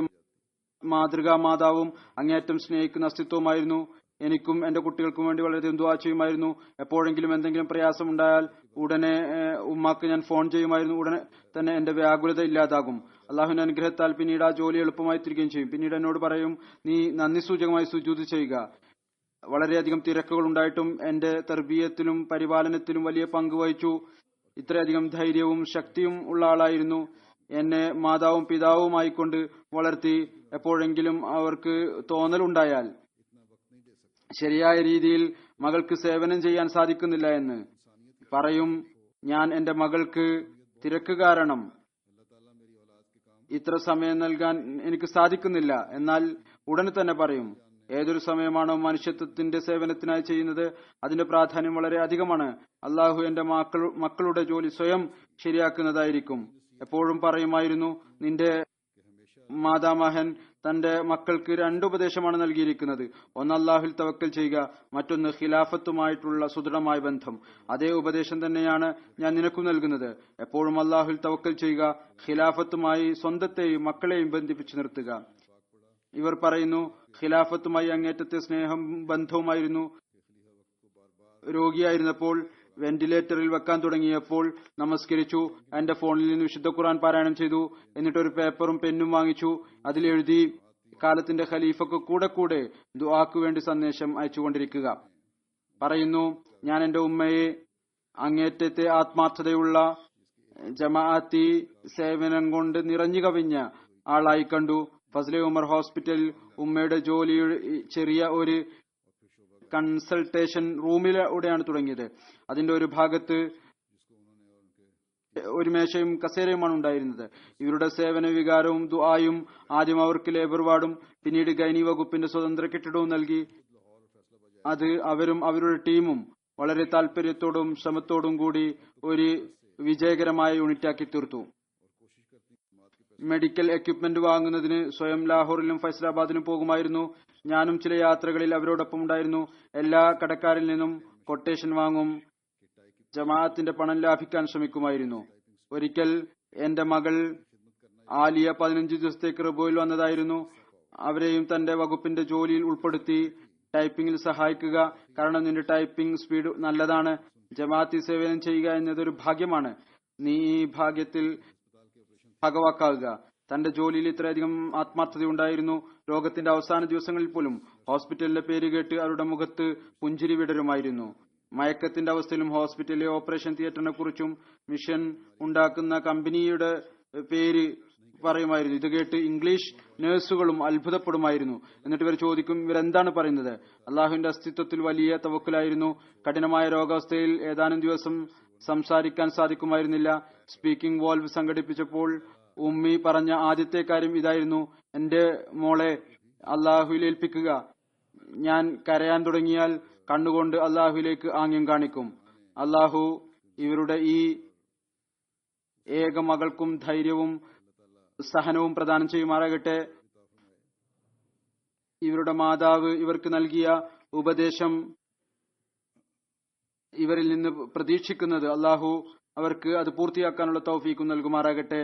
മാതൃകാ മാതാവും അങ്ങേയറ്റം സ്നേഹിക്കുന്ന അസ്തിത്വമായിരുന്നു. എനിക്കും എന്റെ കുട്ടികൾക്കും വേണ്ടി വളരെയധികം ദുആ ചെയ്യുമായിരുന്നു. എപ്പോഴെങ്കിലും എന്തെങ്കിലും പ്രയാസം ഉണ്ടായാൽ ഉടനെ ഉമ്മാക്ക് ഞാൻ ഫോൺ ചെയ്യുമായിരുന്നു. ഉടനെ തന്നെ എന്റെ വ്യാകുലത ഇല്ലാതാകും. അള്ളാഹുവിന്റെ അനുഗ്രഹത്താൽ പിന്നീട് ആ ജോലി എളുപ്പമായി തീരുകയും ചെയ്യും. പിന്നീട് എന്നോട് പറയും, നീ നന്ദി സൂചകമായി സുജൂദ് ചെയ്യുക. വളരെയധികം തിരക്കുകൾ ഉണ്ടായിട്ടും എന്റെ തർബീയത്തിലും പരിപാലനത്തിലും വലിയ പങ്ക് വഹിച്ചു. ഇത്രയധികം ധൈര്യവും ശക്തിയും ഉള്ള ആളായിരുന്നു. എന്നെ മാതാവും പിതാവുമായിക്കൊണ്ട് വളർത്തി. എപ്പോഴെങ്കിലും അവർക്ക് തോന്നലുണ്ടായാൽ ശരിയായ രീതിയിൽ മകൾക്ക് സേവനം ചെയ്യാൻ സാധിക്കുന്നില്ല എന്ന് പറയും, ഞാൻ എന്റെ മകൾക്ക് തിരക്ക് കാരണം ഇത്ര സമയം നൽകാൻ എനിക്ക് സാധിക്കുന്നില്ല. എന്നാൽ ഉടനെ തന്നെ പറയും, ഏതൊരു സമയമാണോ മനുഷ്യത്വത്തിന്റെ സേവനത്തിനായി ചെയ്യുന്നത് അതിന്റെ പ്രാധാന്യം വളരെ അധികമാണ്. അള്ളാഹു എന്റെ മക്കളുടെ ജോലി സ്വയം ശരിയാക്കുന്നതായിരിക്കും. എപ്പോഴും പറയുമായിരുന്നു, നിന്റെ മാതാമഹൻ തന്റെ മക്കൾക്ക് 2 ഉപദേശമാണ് നൽകിയിരിക്കുന്നത്. ഒന്ന് അള്ളാഹുൽ തവക്കൽ ചെയ്യുക, മറ്റൊന്ന് ഖിലാഫത്തുമായിട്ടുള്ള സുദൃഢമായ ബന്ധം. അതേ ഉപദേശം തന്നെയാണ് ഞാൻ നിനക്കും നൽകുന്നത്. എപ്പോഴും അള്ളാഹുൽ തവക്കൽ ചെയ്യുക, ഖിലാഫത്തുമായി സ്വന്തത്തെയും മക്കളെയും ബന്ധിപ്പിച്ചു നിർത്തുക. ഇവർ പറയുന്നു, ഖിലാഫത്തുമായി അങ്ങേറ്റത്തെ സ്നേഹം ബന്ധവുമായിരുന്നു. രോഗിയായിരുന്നപ്പോൾ വെന്റിലേറ്ററിൽ വെക്കാൻ തുടങ്ങിയപ്പോൾ നമസ്കരിച്ചു. എന്റെ ഫോണിൽ നിന്ന് വിശുദ്ധ ഖുർആൻ പാരായണം ചെയ്തു. എന്നിട്ട് ഒരു പേപ്പറും പെന്നും വാങ്ങിച്ചു. അതിലെഴുതി, കാലത്തിന്റെ ഖലീഫക്ക് കൂടെ കൂടെ ദുആക്ക് വേണ്ടി സന്ദേശം അയച്ചുകൊണ്ടിരിക്കുക. പറയുന്നു, ഞാൻ എന്റെ ഉമ്മയെ അങ്ങേറ്റത്തെ ആത്മാർത്ഥതയുള്ള ജമാഅത്തി സേവനം കൊണ്ട് നിറഞ്ഞു കവിഞ്ഞ ആളായി കണ്ടു. ഫസ്ലെ ഉമർ ഹോസ്പിറ്റലിൽ ഉമ്മയുടെ ജോലി ചെറിയ ഒരു കൺസൾട്ടേഷൻ റൂമിലൂടെയാണ് തുടങ്ങിയത്. അതിന്റെ ഒരു ഭാഗത്ത് ഒരു മേശയും കസേരയുമാണ് ഉണ്ടായിരുന്നത്. ഇവരുടെ സേവന വികാരവും ദുആയും ആദ്യം അവർക്ക് ലേബർ വാർഡും പിന്നീട് ഗൈനി വകുപ്പിന്റെ സ്വതന്ത്ര കെട്ടിടവും നൽകി. അത് അവരും അവരുടെ ടീമും വളരെ താല്പര്യത്തോടും ശ്രമത്തോടും കൂടി ഒരു വിജയകരമായ യൂണിറ്റാക്കി തീർത്തു. മെഡിക്കൽ എക്യുപ്മെന്റ് വാങ്ങുന്നതിന് സ്വയം ലാഹോറിലും ഫൈസലാബാദിലും പോകുമായിരുന്നു. ഞാനും ചില യാത്രകളിൽ അവരോടൊപ്പം ഉണ്ടായിരുന്നു. എല്ലാ കടക്കാരിൽ നിന്നും കൊട്ടേഷൻ വാങ്ങും. ജമാഅത്തിന്റെ പണം ലാഭിക്കാൻ ശ്രമിക്കുമായിരുന്നു. ഒരിക്കൽ എന്റെ മകൾ ആലിയ 15 ദിവസത്തേക്ക് റബോയിൽ വന്നതായിരുന്നു. അവരെയും തന്റെ വകുപ്പിന്റെ ജോലിയിൽ ഉൾപ്പെടുത്തി. ടൈപ്പിംഗിൽ സഹായിക്കുക, കാരണം നിന്റെ ടൈപ്പിംഗ് സ്പീഡ് നല്ലതാണ്. ജമാഅത്തി സേവനം ചെയ്യുക എന്നതൊരു ഭാഗ്യമാണ്. നീ ഈ ഭാഗ്യത്തിൽ ഭാഗവാക്കാവുക. തന്റെ ജോലിയിൽ ഇത്രയധികം ആത്മാർത്ഥതയുണ്ടായിരുന്നു. രോഗത്തിന്റെ അവസാന ദിവസങ്ങളിൽ പോലും ഹോസ്പിറ്റലിന്റെ പേര് കേട്ട് അവരുടെ മുഖത്ത് പുഞ്ചിരി വിടരുമായിരുന്നു. മയക്കത്തിന്റെ അവസ്ഥയിലും ഹോസ്പിറ്റലിലെ ഓപ്പറേഷൻ തിയേറ്ററിനെ കുറിച്ചും മിഷൻ ഉണ്ടാക്കുന്ന കമ്പനിയുടെ പേര് പറയുമായിരുന്നു. ഇത് കേട്ട് ഇംഗ്ലീഷ് നഴ്സുകളും അത്ഭുതപ്പെടുമായിരുന്നു. എന്നിട്ട് ഇവർ ചോദിക്കും, ഇവരെന്താണ് പറയുന്നത്? അള്ളാഹുവിന്റെ അസ്തിത്വത്തിൽ വലിയ തവക്കുലായിരുന്നു. കഠിനമായ രോഗാവസ്ഥയിൽ ഏതാനും ദിവസം സംസാരിക്കാൻ സാധിക്കുമായിരുന്നില്ല. സ്പീക്കിംഗ് വോൾവ് സംഘടിപ്പിച്ചപ്പോൾ ഉമ്മി പറഞ്ഞ ആദ്യത്തെ കാര്യം ഇതായിരുന്നു, എന്റെ മോളെ അള്ളാഹുവിൽ ഏൽപ്പിക്കുക. ഞാൻ കരയാൻ തുടങ്ങിയാൽ കണ്ണുകൊണ്ട് അള്ളാഹുവിലേക്ക് ആംഗ്യം കാണിക്കും. അള്ളാഹു ഇവരുടെ ഈ ഏക മകൾക്കും ധൈര്യവും സഹനവും പ്രദാനം ചെയ്യുമാറാകട്ടെ. ഇവരുടെ മാതാവ് ഇവർക്ക് നൽകിയ ഉപദേശം ഇവരിൽ നിന്ന് പ്രതീക്ഷിക്കുന്നത് അള്ളാഹു അവർക്ക് അത് പൂർത്തിയാക്കാനുള്ള തൗഫീഖും നൽകുമാറാകട്ടെ.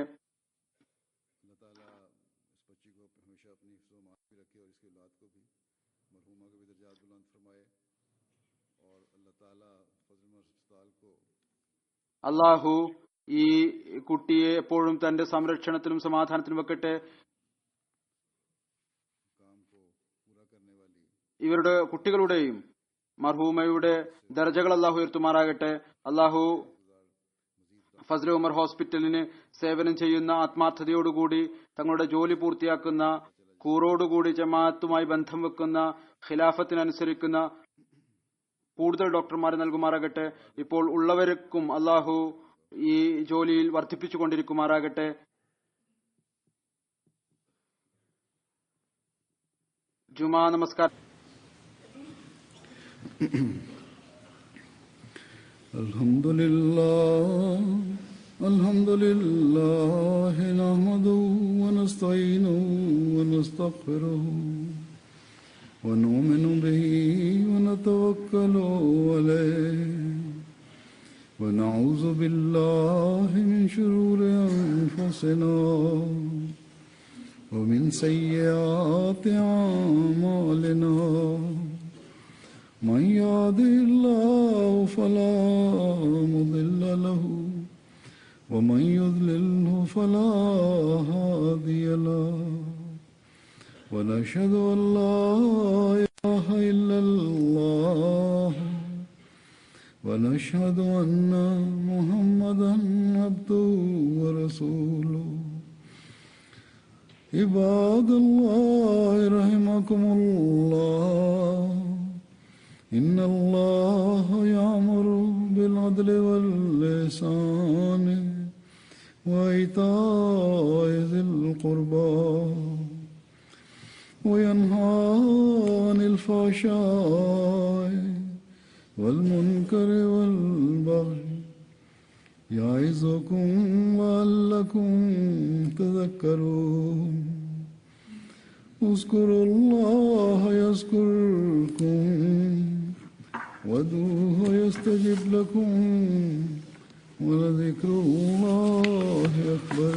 അള്ളാഹു ഈ കുട്ടിയെ എപ്പോഴും തന്റെ സംരക്ഷണത്തിലും സമാധാനത്തിലും വെക്കട്ടെ. ഇവരുടെ കുട്ടികളുടെയും മർഹൂമയുടെ ദർജകൾ അള്ളാഹു ഉയർത്തുമാറാകട്ടെ. അള്ളാഹു ഫസ്ലെ ഉമർ ഹോസ്പിറ്റലിന് സേവനം ചെയ്യുന്ന ആത്മാർത്ഥതയോടുകൂടി തങ്ങളുടെ ജോലി പൂർത്തിയാക്കുന്ന, കൂറോടുകൂടി ജമാഅത്തുമായി ബന്ധം വെക്കുന്ന, ഖിലാഫത്തിനനുസരിക്കുന്ന കൂടുതൽ ഡോക്ടർമാരെ നൽകുമാറാകട്ടെ. ഇപ്പോൾ ഉള്ളവർക്കും അള്ളാഹു ഈ ജോലിയിൽ വർദ്ധിപ്പിച്ചുകൊണ്ടിരിക്കുമാറാകട്ടെ. ജുമാ നമസ്കാരം. അൽഹംദുലില്ലാഹ് നഹ്മദുഹു വനസ്തഈനുഹു വനസ്തഗ്ഫിറുഹു വനുഅ്മിനു ബിഹി വനതവക്കലു അലൈഹി വനഊദു ബില്ലാഹി മിൻ ശുറൂരി അൻഫുസിനാ വമിൻ സയ്യിആതി അഅ്മാലിനാ من يهده الله فلا مضل له ومن يضلله فلا هادي له ونشهد أن لا إله إلا الله ونشهد أن محمدا عبده ورسوله عباد الله رحمكم الله إن الله يأمر بالعدل والإحسان وإيتاء ذي القربى وينهى عن الفحشاء والمنكر والبغي يعظكم لعلكم تذكرون اذكروا الله يذكركم وادعوه يستجب لكم ولذكر الله أكبر